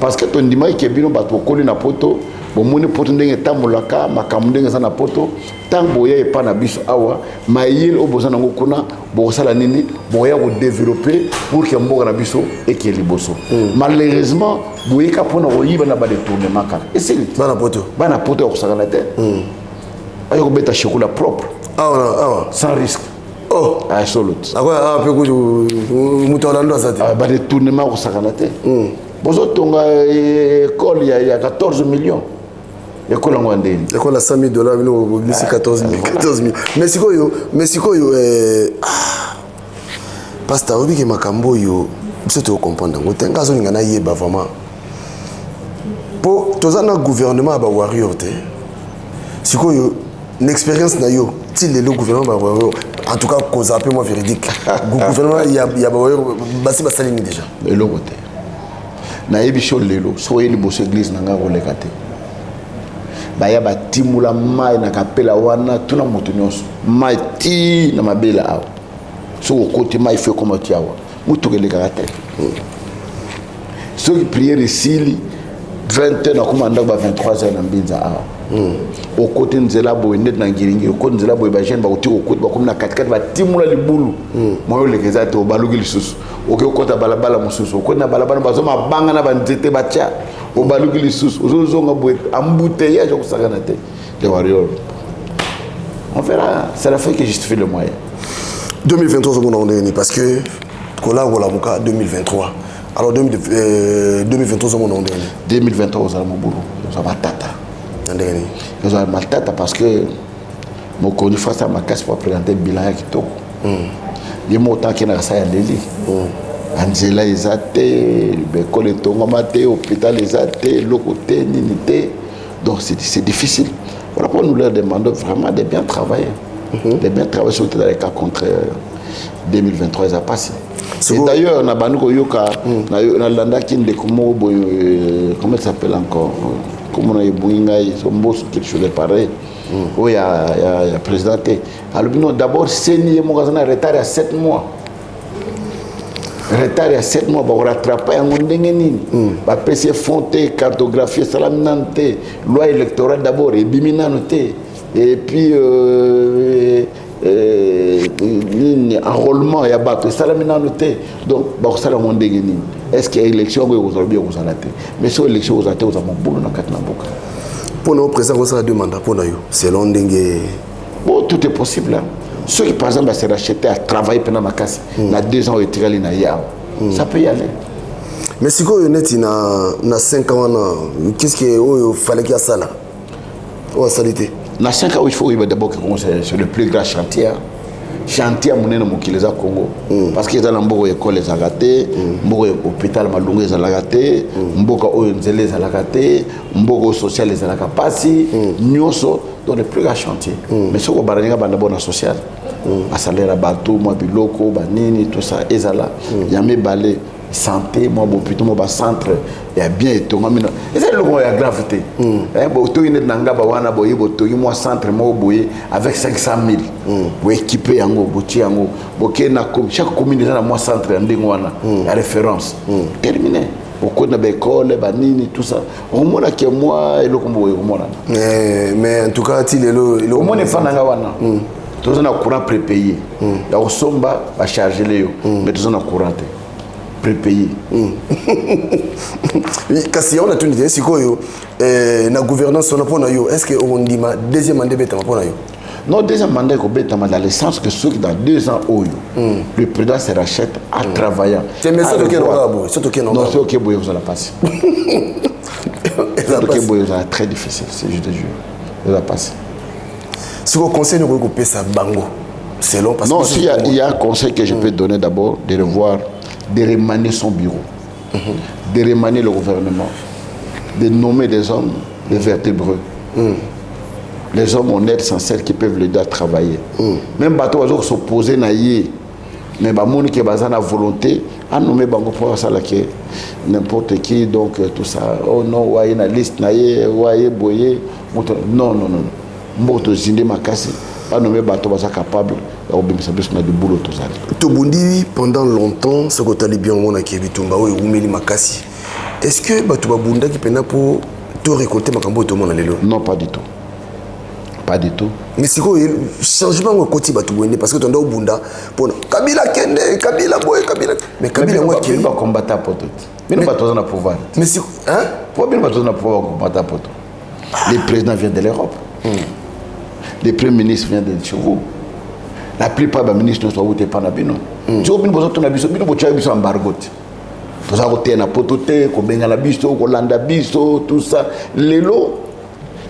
Parce que ton dimanche que bino bato koli na poto bomoni poto ndenge tamolaka makambo ndenge za na poto tant boya e pa na biso awa mayil oboza nango kuna bosala nini boya ko développer pour que mboka na biso et que liboso. Malheureusement boyeka pona oyiba na ba détournement kaka. Et c'est bana poto ko sakana te. Ayo ko beta chocolat propre. Sans risque. Oh, absolument. Ah, peu que mutalando ça. Ba détournement ko sakana te. Bozo tonga école il y a 14 millions. École en Wandeni. École à $100,000, nous 14 000. Mexico yo Pasteur obi ke makambo yo biso to comprendre ngo tenga zo ngana yeba vraiment. Po tozana gouvernement ba warrior te. Siko yo une expérience na yo ti le gouvernement ba warrior en tout cas cause un peu moins véridique. Gouvernement il y a ba warrior basi ba salini déjà. Le logo te. Na yebiso lelo soye liboso église nanga koleka te. Baya batimula mai na kapela wana tuna moto nyonso mai ti na mabela awa so côté mai fait comme tu awa mutu keleka te so ki prière ici 20h na komanda ba 23h na mbinza awa au côté nzela boy net na ngiringi au côté nzela boy ba jeune ba côté au côté ba comme na 4x4 ba timula libulu moyo lekeza te obaluki lisusu oke okota balabala mususu okona na balabala bazoma banga na banzete bacha obaluki lisusu ozozonga boy embouteillage ko sakana te les warriors. On verra, c'est la fin qui justifie le moyen. 2023 parce que Kola Wola Muka 2023. Alors 2023 2023 ça mon boulot, ça va tata. Ça va mal tata parce que mon connu face à ma casse pour présenter bilan qui toko. Il y a mon temps qui n'a ça à Lili. Angela Ezate, l'école est tombée, l'hôpital Ezate, le côté ninité. Donc c'est difficile. Voilà pourquoi nous leur demandons vraiment de bien travailler. De bien travailler surtout dans les cas contre 2023 ça passe. Et d'ailleurs, on a banouko yoka, on a landa kinde comment il s'appelle encore, comment on a bouinga, ils sont beaux quelque chose de pareil. Oui, il y a présenté. Alors d'abord, c'est nié mon gazon a retard à 7 mois. Retard à 7 mois pour rattraper un ondengeni. Ba PC fonté, cartographie, salaminante, loi électorale d'abord et biminante. Et puis enrôlement, il y a battu, salaminante. Donc, bah ça la ondengeni. Est-ce qu'il y a élection aujourd'hui vous en êtes? Mais sur élection vous êtes vous avez mon boulot dans quatre namboka. Pour nous présenter ça deux mandats pour nous. C'est l'ondengé. Bon, tout est possible. Hein. Ceux qui, par exemple, se racheter à travailler pendant ma casse, il a 2 ans, ça peut y aller. Mais si vous êtes dans 5 ans, qu'est-ce qu'il fallait qu'il y ait ça là? Ou à salité? Dans 5 ans, il faut d'abord que c'est le plus grand chantier. Chantier à mon Mokileza Congo. Parce qu'il y a une école les agaté, un hôpital Malungue les agaté, un ONG les agaté, un social les agapasi, Nyoso, dans le plus grand chantier. Mais ce qu'on va faire d'abord dans le social. À salaire à bateau, moi, biloko, banini, tout ça, et ça là. Il y a mes balais, santé, moi, plutôt, mon centre, il y a bien et tout. Et c'est le moment, il y a gravité. Tout une nanga, bawana, boye, boto, moi, centre, moi, boye, avec 500 000. Pour équiper, yango, boti, yango, boké, chaque commune, il y a moi, centre, il y a référence. Terminé. Au cours de l'école, banini, tout ça. Au moins, que moi, et le combo, au moins. Mais en tout cas, il est le. Au moins, il n'est pas nanga. Tous on a courant prépayé. Là au somba va charger les mais tous on a courant prépayé. Kasi on a tout dit c'est quoi yo na gouvernance on a pour yo est-ce que on dit ma deuxième mandat bêta pour yo? Non, deuxième mandat ko bêta dans le sens que ceux qui dans 2 ans le président se rachète en travaillant. C'est mais ça OK non c'est OK non. Non, c'est OK boy vous allez passer. C'est OK boy vous allez très difficile, c'est je te jure. Vous allez passer. Si vous conseillez de recouper ça bango, c'est long parce non, que il y a un conseil que je peux donner d'abord, de revoir, de remanier son bureau, de remanier le gouvernement, de nommer des hommes, des vertébreux. Les hommes honnêtes, sincères qui peuvent l'aider à travailler. Même bateau s'opposer naïe, mais bamoni ke baza na volonté a nommer bango pour ça là que n'importe qui donc tout ça oh non waye na liste na ye waye boye non mboto zinde makasi pas nommer bato baza capable ya obimisa biso na boulot tozali tobundi pendant longtemps ce que tali bien mona ki bitumba o umeli makasi est-ce que bato babunda ki pena pour to récolter makambo to mona lelo non pas du tout mais c'est quoi changement au côté bato bunda parce que tondo bunda pour Kabila kende Kabila boy Kabila mais Kabila moi qui va combattre poto mais bato na pouvoir mais c'est hein pour bien bato na pouvoir combattre poto les présidents viennent de l'Europe les premiers ministres viennent de chez vous la plupart des ministres ne sont pas na bino jo bino bozo na biso bino bocha biso embargo to za ko tena poto te ko benga na biso ko landa biso tout ça lelo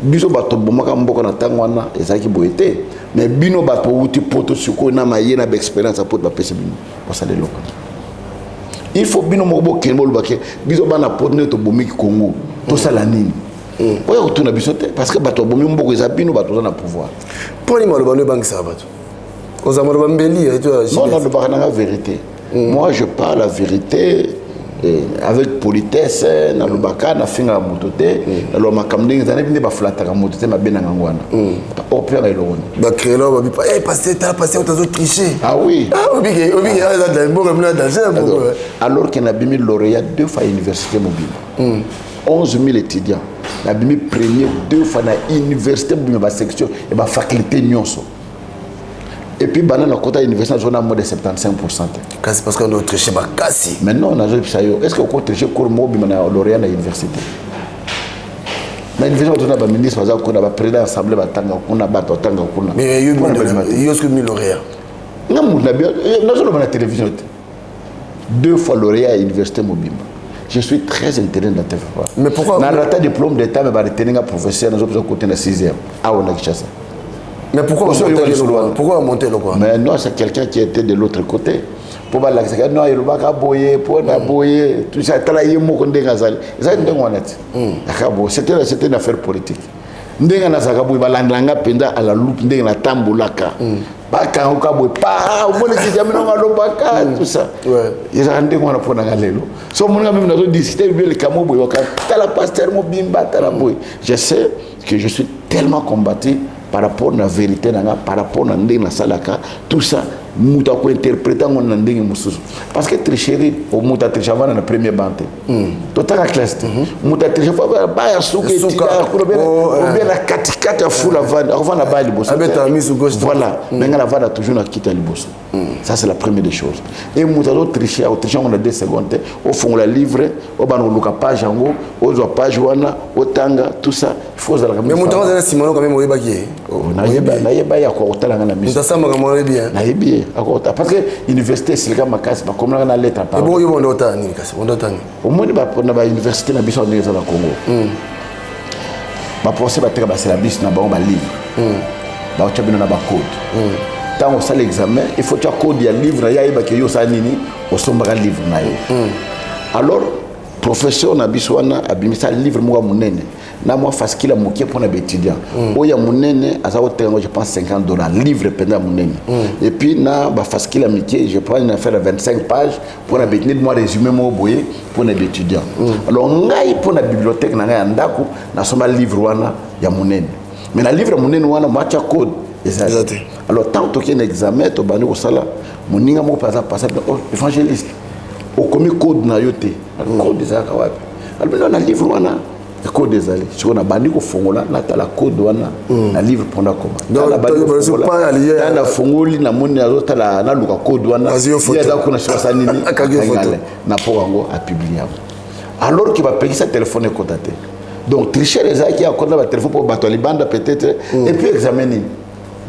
biso bato bomaka mboka na tango wana ezaki boete mais bino bato uti poto siko na mayena ba expérience a poto ba pese bino parce que loko il faut bino mo bo kenbo lobake biso bana poto ne to bomiki Congo to sala nini oya otuna biso te parce que bato bomi mboko eza bino bato na pouvoir pour ni malo bano bangi sa bato aux amaro bambeli et toi non non pas la vérité moi je parle la vérité avec politesse na lobaka na finga motote na lo makamdingi zane binde ba flata ka motote ma benanga ngwana au père eloni ba crélo ba bipa passer ta passer otazo tricher ah oui obi za da mboka mna danger alors qu'il a bimi lauréat 2 fois à l'université mobile 11 000 étudiants na bimi premier 2 fois na université mobile ba section et ba faculté nyonso. Et puis, dans la quota universitaire, on a moins de 75%. Parce qu'on doit tricher ma casse. Maintenant, on a dit est-ce qu'on peut tricher pour moi, mais on a lauréat à l'université. Dans l'université, on a un ministre, on a un président de l'Assemblée, on a un bateau, on a un. Mais il y a eu lauréat. Non, on a la télévision. 2 fois lauréat à l'université mobile. Je suis très intéressé dans la TVA. Mais pourquoi? Dans le diplôme d'État, mais je suis un professeur, nous sommes côté de la 6e. Ah, on a dit ça. Mais pourquoi monter le quoi? Mais non, c'est quelqu'un qui était de l'autre côté. Pour pas l'accepter, non, il va pas boyer, pour pas boyer, tout ça, travailler mon condé gazal. Ça, c'était une affaire politique. Ndenga na sakabu balandanga penda à la loupe ndenga na tambulaka. Baka ukabo pa, umone kijamino ngalobaka tout ça. Ouais. Ils ont ndenga na pona ngalelo. So mon même na discuter bien le kamobo yoka. Tala pasteur mo bimba tala boy. Je sais que je suis tellement combattu par rapport à la vérité, par rapport à la salaka, tout ça, nous avons interprété en ndenge mususu. Parce que tricherie, au muta trichava dans la première bande. Total la classe. Muta trichava ba ya souke tika, ko bien la katikata fula vanda, avant la balle bosso. Voilà, mais la vanda toujours na quitter le bosso. Ça c'est la première des choses. Et muta do tricher, au tricher on a 2 secondes, au fond la livre, au ban luka page en haut, au zo page wana, au tanga, tout ça, il faut ça la. Mais muta on a Simono quand même oyebaki. Naïba ya ko otala na mission. Ça m'a comment bien. Naïbi parce que l'université c'est le makasi ba comme na lettre par. Et bon yo on otani ni kasi, on otani. Au moins ba université na biso ndeza na Congo. Ba procès ba teka ba syllabus na ba livre. Ba chabino na ba code. Tant on sait l'examen, il faut tu code ya livre ya iba ke yo sa nini, o somba livre na yo. Alors professeur na biso wana abimisa livre mo munene. Na moi face qu'il a moqué pour les étudiants. Oh ya munene azawo tengo je pense $50 livre pendant munene. Et puis na ba face qu'il a moqué je prends une affaire de 25 pages pour na bétenir moi résumé mo boyer pour les étudiants. Alors ngai pour la bibliothèque na ngai ndako na soma livre wana ya munene. Mais la livre munene wana matcha code exact. Alors tant que un examen to bani ko sala moninga mo passer évangéliste. Au commis code na yote. Code des akawapi. Alors na livre wana code des alliés. Si on a banni au fongola, là t'as la code wana, la livre pour la commande. Non, pas allié. Dans la fongoli, la monnaie, t'as la luka code wana. Il y a d'accord na choisi nini. Na porango a publié. Alors qu'il va payer sa téléphone et contacter. Donc tricher les gens qui a accordé le téléphone pour battre les bandes peut-être et puis examiner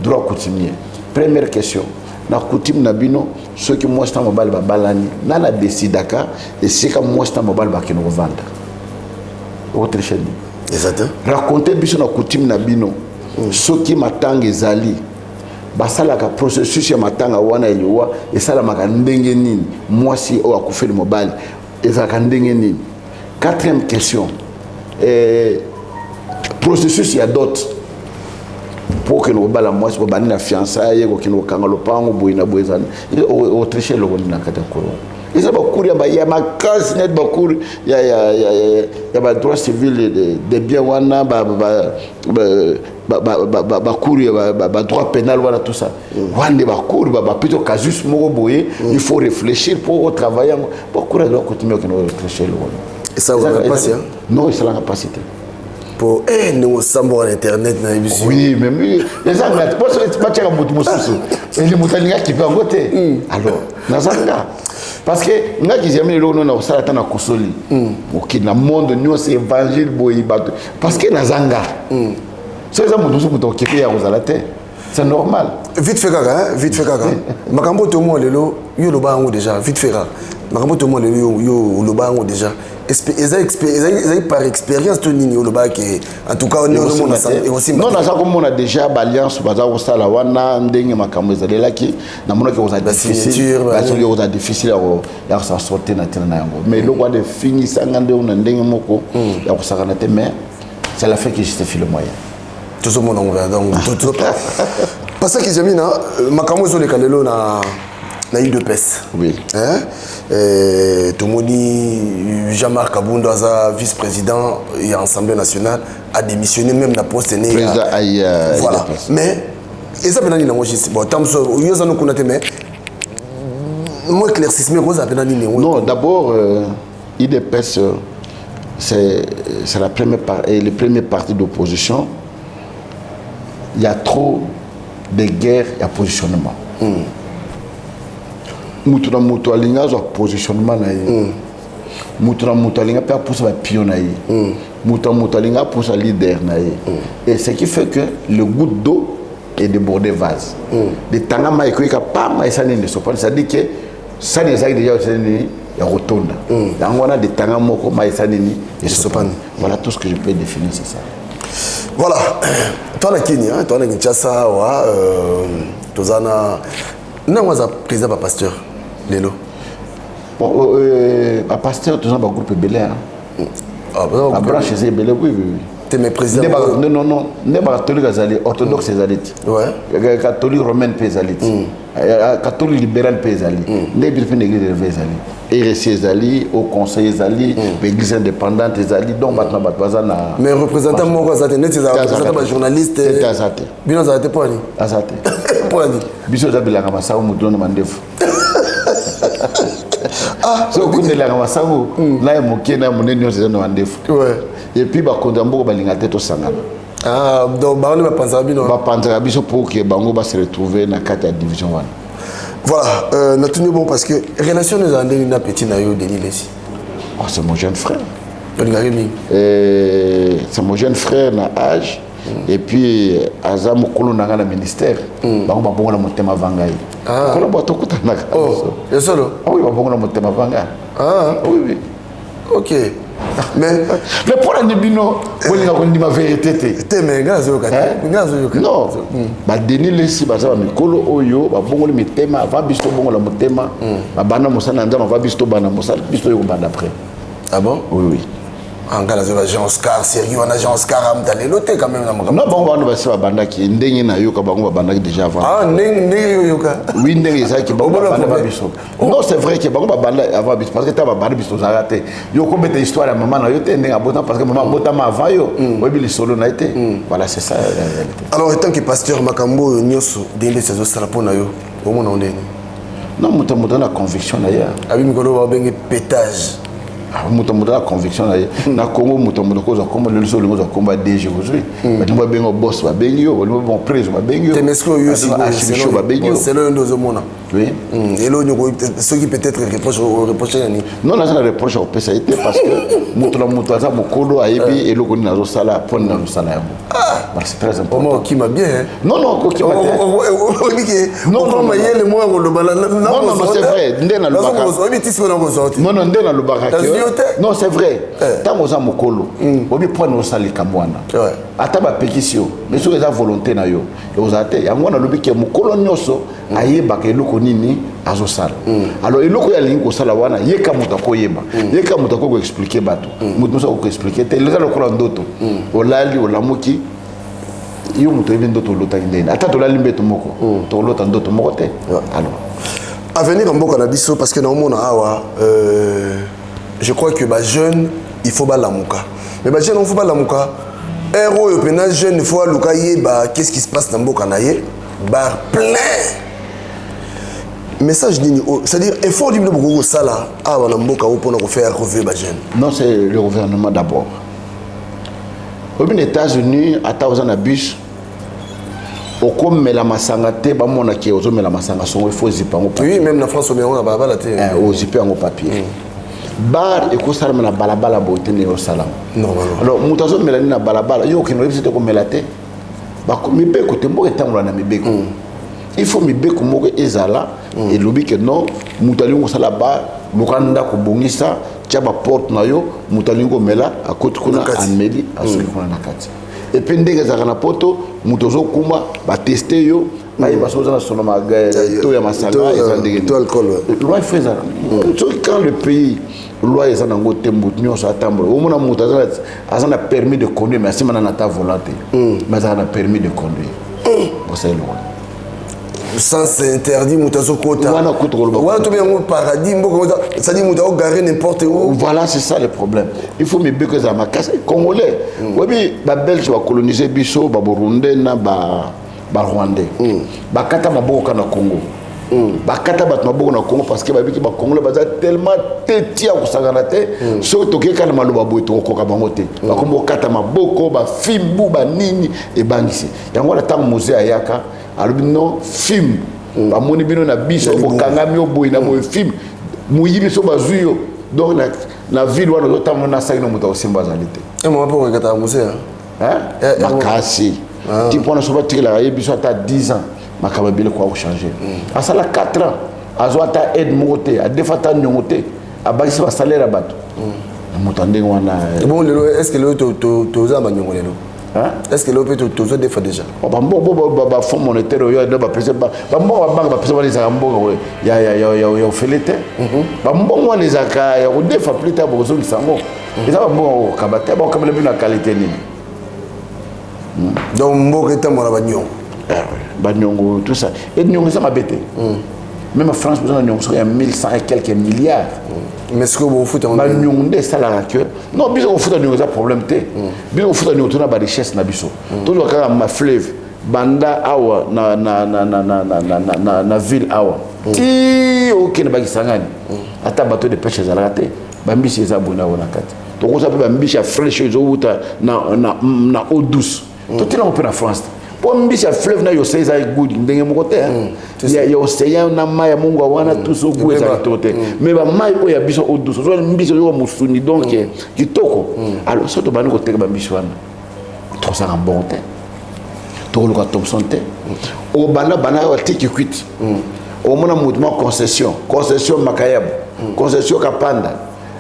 droit coutumier. Première question. Na coutume na bino ceux qui moi sta mobile ba balani na la décidaka et c'est comme moi sta mobile ba kino vendre. Autre chaîne. Exact. Raconter biso na coutume na bino ceux qui matanga ezali basala ka processus ya matanga wana eliwa esala maka ndenge nini mwasi o akufeli mobile ezaka ndenge nini. Quatrième question. Processus ya dot pour que nous bala moi pour banir la fiançailles que nous kanga lopango boina boizana au tricher le na katakoro ils ont beaucoup il y a ma case net beaucoup il y a droit civil de bien wana droit pénal voilà tout ça wande plutôt casus moko boye il faut réfléchir pour travailler beaucoup de continuer que nous réfléchir et ça va passer non ça n'a pas cité pour nous sommes sur internet na émission oui mais les gens pas tiens mutu mususu et les mutalinga qui peut ngote alors nazanga parce que nga qui jamais le na osala tana kosoli OK na monde nous c'est évangile boyi bato parce que nazanga c'est ça mutu mutu qui ya ozala te c'est normal vite fait kaka makambo to mo lelo yo lo bango déjà vite fait kaka makambo to mo lelo yo lo bango déjà par expérience to nini lo ba que en tout cas on est aussi non na ça comme on a déjà alliance baza ko sala wana ndenge makambo ezali ki na mona que oza difficile oza difficile ya ça sortir na tena yango mais le roi de finir sangande on ndenge moko ya ko sakana te mais c'est la fait que justifie le moyen tout ce monde on va donc tout parce que j'ai mis na makambo zo le kalelo na île de Pes. Oui. Tout le monde Jean-Marc Kaboundou, vice-président et Assemblée nationale, a démissionné même dans le poste. Voilà. Mais, et ça, c'est bon, tant que mais moi, éclaircissement, non, d'abord, IDPS, c'est le premier parti d'opposition. Il y a trop de guerres et de positionnement. Mutuna mutu alinga zo positionnement na ye mutuna mutu alinga pe pousse ba pion na ye mutu alinga pousse leader na ye et ce qui fait que le goutte d'eau est débordé vase de tanga mai ko ka pa mai sani ne sopane ça dit que ça les a déjà sani ya rotonda donc on a de tanga moko mai sani ni et sopane voilà tout ce que je peux définir c'est ça voilà toi na Kenya toi na Kinshasa wa tozana na waza président ba pasteur lelo bon à pasteur tout ça ba groupe Belair ah branche c'est Belair oui t'es mes président non ne ba catholique azali orthodoxe azali ouais catholique romaine pezali catholique libéral pezali ne bi fin église de ezali RC ezali au conseil ezali église indépendante ezali donc maintenant ba bazana mais représentant moko azate net représentant ba journaliste azate bino azate poni azate poni biso zabilanga masawu mudono mandefu ah so kundela nga masawu na mokie na monene nyonso zano mandefu ouais et puis ba kondambo balinga te to sangana ah donc ba on va penser bino ba penser biso pour que bango ba se retrouver na carte division 1 voilà na tenu bon parce que relation nous andeni na petit na yo Denis Lessi oh c'est mon jeune frère c'est mon jeune frère na âge et puis aza mokolo nanga na ministère bango ba bongo na motema vangai kolo ba tokuta na oh et solo oui ba bongo na motema vanga oui OK mais pour la nibino bolinga ko ndima vérité te mais ngazo yoka non ba Denis Lessi baza ba mikolo oyo ba bongo le mitema va bisto bongo la motema ba bana mosana nzama va bisto bana mosala bisto yo banda après ah bon oui en cas de Jean Oscar sérieux on a Jean Oscar am d'aller noter quand même non bon on va se ba banda ki ndenge na yoka bango ba banda déjà avant ah ndenge yoka oui ndenge ça ki bango banda ba biso non c'est vrai que bango ba banda avant biso parce que ta ba banda biso zarate yo ko bete histoire ya maman na yo te ndenge abota parce que maman bota ma avant yo obi li solo na été voilà c'est ça la réalité alors en tant que pasteur makambo nyoso dende sazo sala pona yo au mona ndenge non muto na conviction na ya abi mikolo ba bengi pétage muto la conviction na Congo muto ko za komba le solo ngo za komba DG aujourd'hui ba timba bengo boss ba benyo bon président ba benyo temesko yo si ba benyo c'est le ndozo mona oui et là ce qui peut-être reproche yani non la reproche au PSAIT parce que muto za mokolo ayebi eloko na zo sala pon na zo sala yango c'est très important qui m'a bien non qui m'a non mais il le moi le bala non c'est vrai ndena le baka non ndena le baka non c'est vrai tant aux amokolo obi prendre osali kamwana ata ba pétition mais sur eza volonté na yo ozate yango na lobi ke mokolo nyoso ayeba ke eloko nini azosala alors eloko ya lingi kosala wana yeka muta koyeba yeka muta ko expliquer bato mutu so ko expliquer te leza lokola ndoto olali olamuki yo muto ebe ndoto lota ndene ata to la limbeto moko to lota ndoto moko te alors avenir en mboka na biso parce que na omona awa je crois que ba jeune il faut ba lamuka mais ba jeune on faut ba lamuka héros yo pena jeune il faut aluka yeba qu'est-ce qui se passe dans mboka na ye bar plein message nini c'est-à-dire effort libre beaucoup sala awa na mboka o pona ko faire revue ba jeune. Non, c'est le gouvernement d'abord. Aux États-Unis ata ozana bus okomela masanga te ba mona ki ozomela masanga songo il faut zipa ngo papier. Oui, même na France on a balabala te o zipa ngo papier. Bar e ko sala na balabala bote ne o salam. Normalement. Alors mutazo mela ni na balabala yo kino bisite ko melate ba ko mibe ko tembo etamula na mibe ko. Il faut mibe ko moko ezala et lobi que non mutalingo sala ba lukanda ko bongisa tchaba porte na yo mutalingo mela akoti kuna ameli asoki kuna na kati. Et puis ndenge za kana poto mutozo kuma ba tester yo ayi basoza na solo maga to ya masanga eza ndenge to alcool. Loi faisait quand le pays loi eza nango tembo nyoso atambolo o mona mutazo azana permis de conduire mais simana na ta volonté mais azana permis de conduire bon c'est loi Sans interdit mutazo kota. Wana kutrolo. Wana to bien paradis mboko ça dit mutazo garer n'importe où. Voilà, c'est ça le problème. Il faut me dire que ça m'a cassé congolais. Oui, ba belge va coloniser biso ba burundais na ba rwandais. Ba kata maboko na Congo. Ba kata ba maboko na Congo parce que ba biki ba congolais ba tellement tetia ko sagana te surtout que kana maloba boy to ko ka bango te. Ba kombo kata maboko ba fimbu ba nini e bangisi. Yango la tango musée ayaka alors non film ba moni bino na biso ko kangami oboy na boy film muyibi so bazuyo donc na ville wana zotamona na saino muta osimba zalite et moi pour kata musée hein makasi ti pona so batikela ya biso ata 10 ans makaba bile kwa changer asala 4 ans azwata aide moté a defata nyongote abakisa ba salaire bato mutande wana bon lelo est-ce que le to za banyongo lelo est-ce que l'OP toujours des fois déjà ba fonds monétaire yo do ba président ba mbongo ba banque ba président les mbongo ya felete ba mbongo les aka ya ko defa plus tard bo zo kisango eza ba mbongo kabate ba kamela bina qualité nini donc mbongo etamona ba nyongo tout ça et nyongo ça mabete même en France besoin de nyongo il y a 1100 et quelques milliards mais est-ce que vous foutez en nyongo ça la que non biso on fout nyongo ça problème té biso on fout nyongo na ba richesse na biso to lo ka ma fleuve banda awa na ville awa ti okene ba kisangani ata bateau de pêche za raté ba mbisi za bona wana kati to ko ça peut ba mbisi fraîche zo wuta na eau douce to ti na on peut na France pour mbisi fleuve na yo seza good ndenge moko te ya océan na mai mungu wana tout so goût ça tote mais ba mai o ya biso eau douce zo mbisi yo musuni donc kitoko alors ça to ba ko teka ba mbisi wana to ça en bon te to lo ka Thompson te o bana wa tiki kwit o mona mouvement concession makayab concession kapanda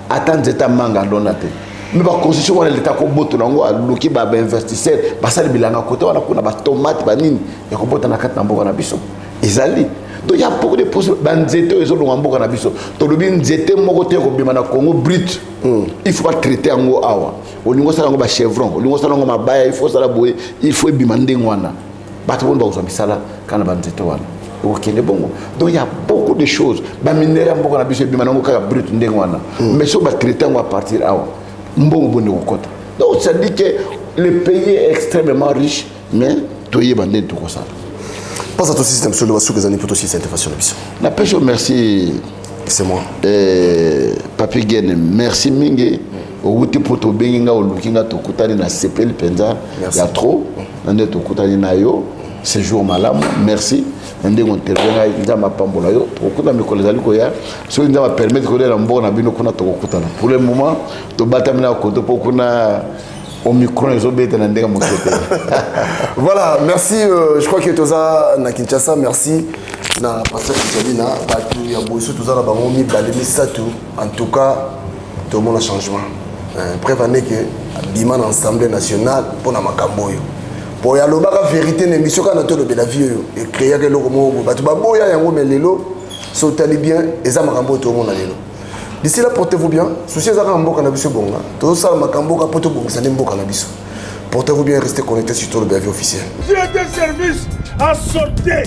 attendre ta manga donate mais ba concession wana l'état ko boto nango aluki ba investisseur basali bilanga côté wana kuna ba tomate ba nini ya ko bota na kata mboka na biso ezali donc il y a beaucoup de possibilités banzeto ezo longa mboka na biso to lobi nzete moko te ko bima na Congo brut il faut pas traiter ngo awa olingo sala ngo ba chevron olingo sala ngo mabaya il faut sala boye il faut bima ndengo wana bato bon ba uzwa misala kana banzeto wana okende bongo donc il y a beaucoup de choses ba minera mboka na biso bima nango kaka brut ndengo wana mais so ba traiter ngo à partir awa mbongo boni okota donc ça dit que le pays est extrêmement riche mais toyé bandé tout ça passe à ton système sur le wasou que zani pour aussi cette façon de biso la pêche merci c'est moi papi Gene merci mingi outi poto benga olukinga to kutani na CPL penza ya trop ndé to kutani na yo séjour malamu merci ndé on tervenga nzama pambola yo okuta mikolo zali ko ya so nzama permettre ko lela mbona bino kuna to kutana pour le moment to batamina ko to pokuna au micro les obétés na ndega mokété. Voilà, merci je crois que toza na Kinshasa merci na pasteur Kitabina batu ya boiso toza na bango mi balemi satu en tout cas tout le monde a changement prévenez que bima na assemblée nationale pour na makambo yo pour ya lobaka vérité na mission kana to lobela vie yo et créer que loko mo batu baboya yango melelo so tali bien eza makambo to mona lelo. D'ici là, portez-vous bien. Souci à Mboka na biso bonga. Tout ça makambo ka poto bonga sane Mboka na biso. Portez-vous bien, restez connectés sur tout le BAV officiel. J'ai des services à sortir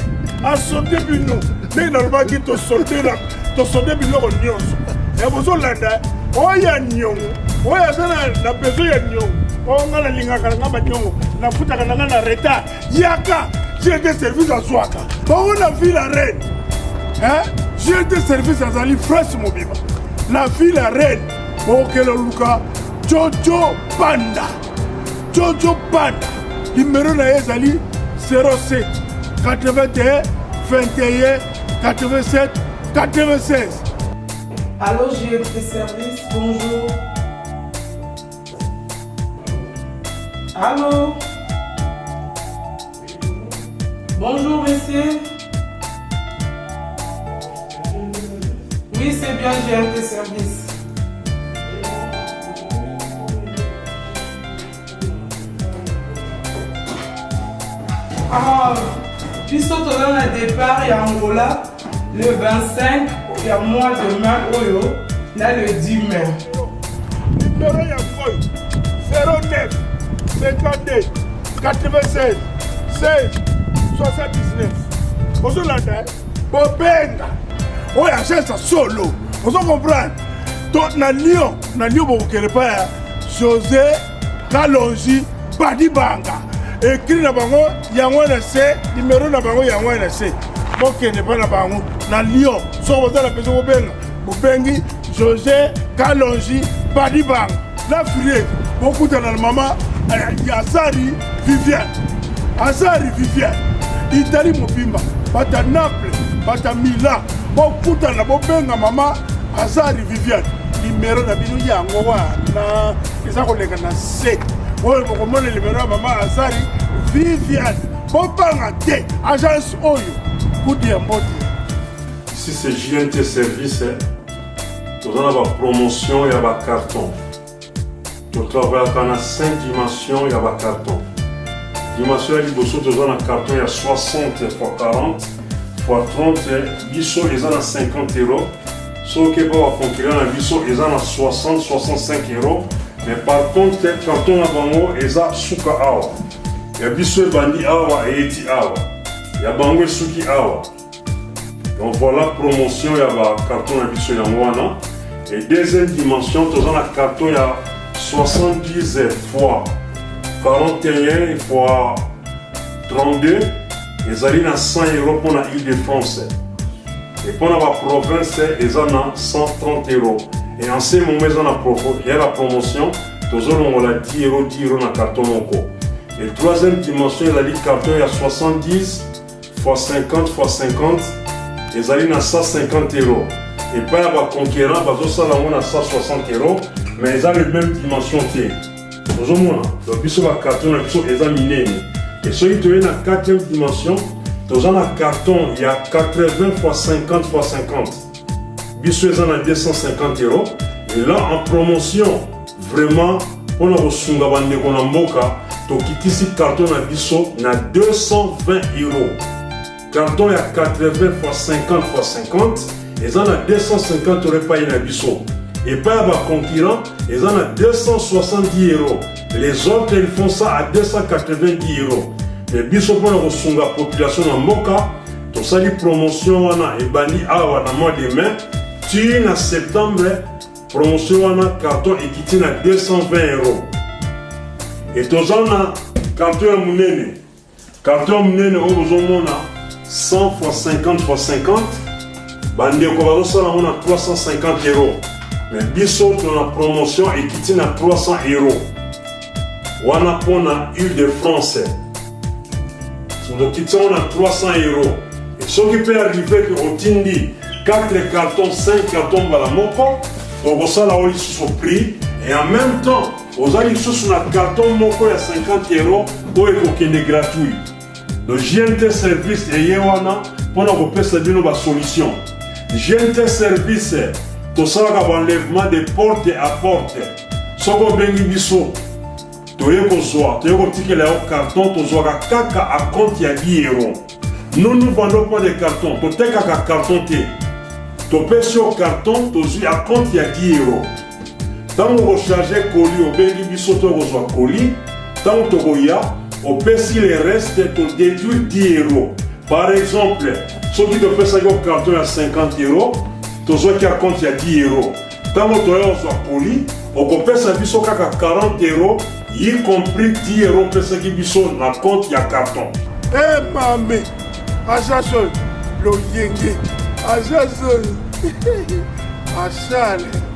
bino. Mais normalement qui te sortir là, te sortir bino au nyons. Et vous allez là, oya nyons, oya ça na besoin ya nyons. On a la ligne à karanga nyons, na futa karanga na retard. Yaka, j'ai des services à Zouaka. On a vu la reine. Hein? J'ai des services à Zali France Mobiba. La ville à reine. Ok le Luka, Jojo Panda. Jojo Panda. Numéro na Zali 07 81 21 87 96. Allô, j'ai des services, bonjour. Allô? Bonjour, monsieur. Oui, c'est bien, j'ai des services. Ah, puis surtout dans le départ, il y a Angola, le 25, il y a mois de mai, Oyo, là le 10 mai. Numéro ya Foy 09 52 96 16 79. Ozolanda, Bobenga. Oui, achète ça solo. Vous comprenez? Donc, na Lyon, vous ne pas José Kalonji Badibanga. Écrit na bango, yango na C, numéro na bango yango na C. Bon, qui n'est pas na bango, na Lyon. So vous avez besoin de Bobengi, José Kalonji Badibanga. La fille, beaucoup de la maman, Azari Viviane. Azari Viviane. Italie Mobimba, Bata Naples, Bata Milan. Beaucoup de la Bobenga maman, Azari Viviane. Numéro na bino yango wana. Eza koleka na C. Oyo bokomona le numéro ya maman Azari Viviane. Bopanga te, agence Oyo. Kudi ya mbote. Ici c'est JNT Service. Nous avons la promotion et un carton. Nous travaillons dans 5 dimensions et un carton. Dimension de l'Ibosso, nous avons un carton il y a 60 x 40 x 30. Bisso, ils ont 50 €. Sauf que pour la concurrence, Bisso, ils ont 60-65 €. Mais par contre, quand on a bango, ils ont Souka Awa. Il y a Bisso Bandi Awa et Eti Awa. Il y a Bango Souki Awa. Donc voilà, promotion, il y a un carton à Bisso Yangwana. Et deuxième dimension, nous avons un carton il y a 70 x 41 x 32. Ils ont 100 € pour l'île de France. Et pour la province, ils ont 130 €. Et en ce moment, il y a la promotion, ils ont 10 € dans le carton. Et la troisième dimension, il y a le carton, il y a 70 x 50 x 50. Ils ont 150 €. Et pas les concurrents, ils ont 160 €, mais ils ont la même dimension. Nous avons un carton, ils ont miné. Et si tu es dans la quatrième dimension, tu as un carton, il y a 80 x 50 x 50. Bissou est à 250 €. Et là, en promotion, vraiment, on a reçu un carton, ici carton à Bissou, il y a 220 €. Carton, il y a 80 x 50 x 50. Ils en ont 250 € payés à Bissou. Et pas les concurrents, ils en ont 270 €. Les autres, ils font ça à 290 €. Mais Bissou pour la population en Moka, tout ça, les promotions, et bani awa dans le mois de mai, tu en septembre, promotion, carton et qui à 220 €. Et tout ça, carton à Mounene. Carton à Mounene, on a 100 x 50 x 50. Bande on a 350 €. Mais Bissau, on a promotion et qui tient à 300 €. On a pour la Île-de-France. Donc, on a 300 €. Et ce qui peut arriver, qu'on tindi 4 cartons, 5 cartons dans la moko, on va ça là où ils sont pris. Et en même temps, on a sur un carton moko à 50 € pour être gratuit. Donc, JNT Service et Yewana pour nous repérer une solution. JNT Service, tout ça va enlèvement de porte à porte. Ce qu'on bengi biso, tu es besoin, tu es petit carton, tu as caca à compte il y a 10 €. Nous ne vendons pas de carton, tu as caca carton T. Tu payes sur carton, tu as compte il y a 10 €. Quand on recharge colis, au bengi biso, tu as colis, Tant que au pesi les restes, tu déduis 10 euros. Par exemple, ceux qui te font ça au carton à 50 euros, tu as qui compte il y a 10 euros. Tant que tu as poli, au copé ça biso kaka 40 euros, y compris 10 euros pesa qui biso na compte il y a carton. Eh mamé, Achasol, le yenge, Achasol, Achale.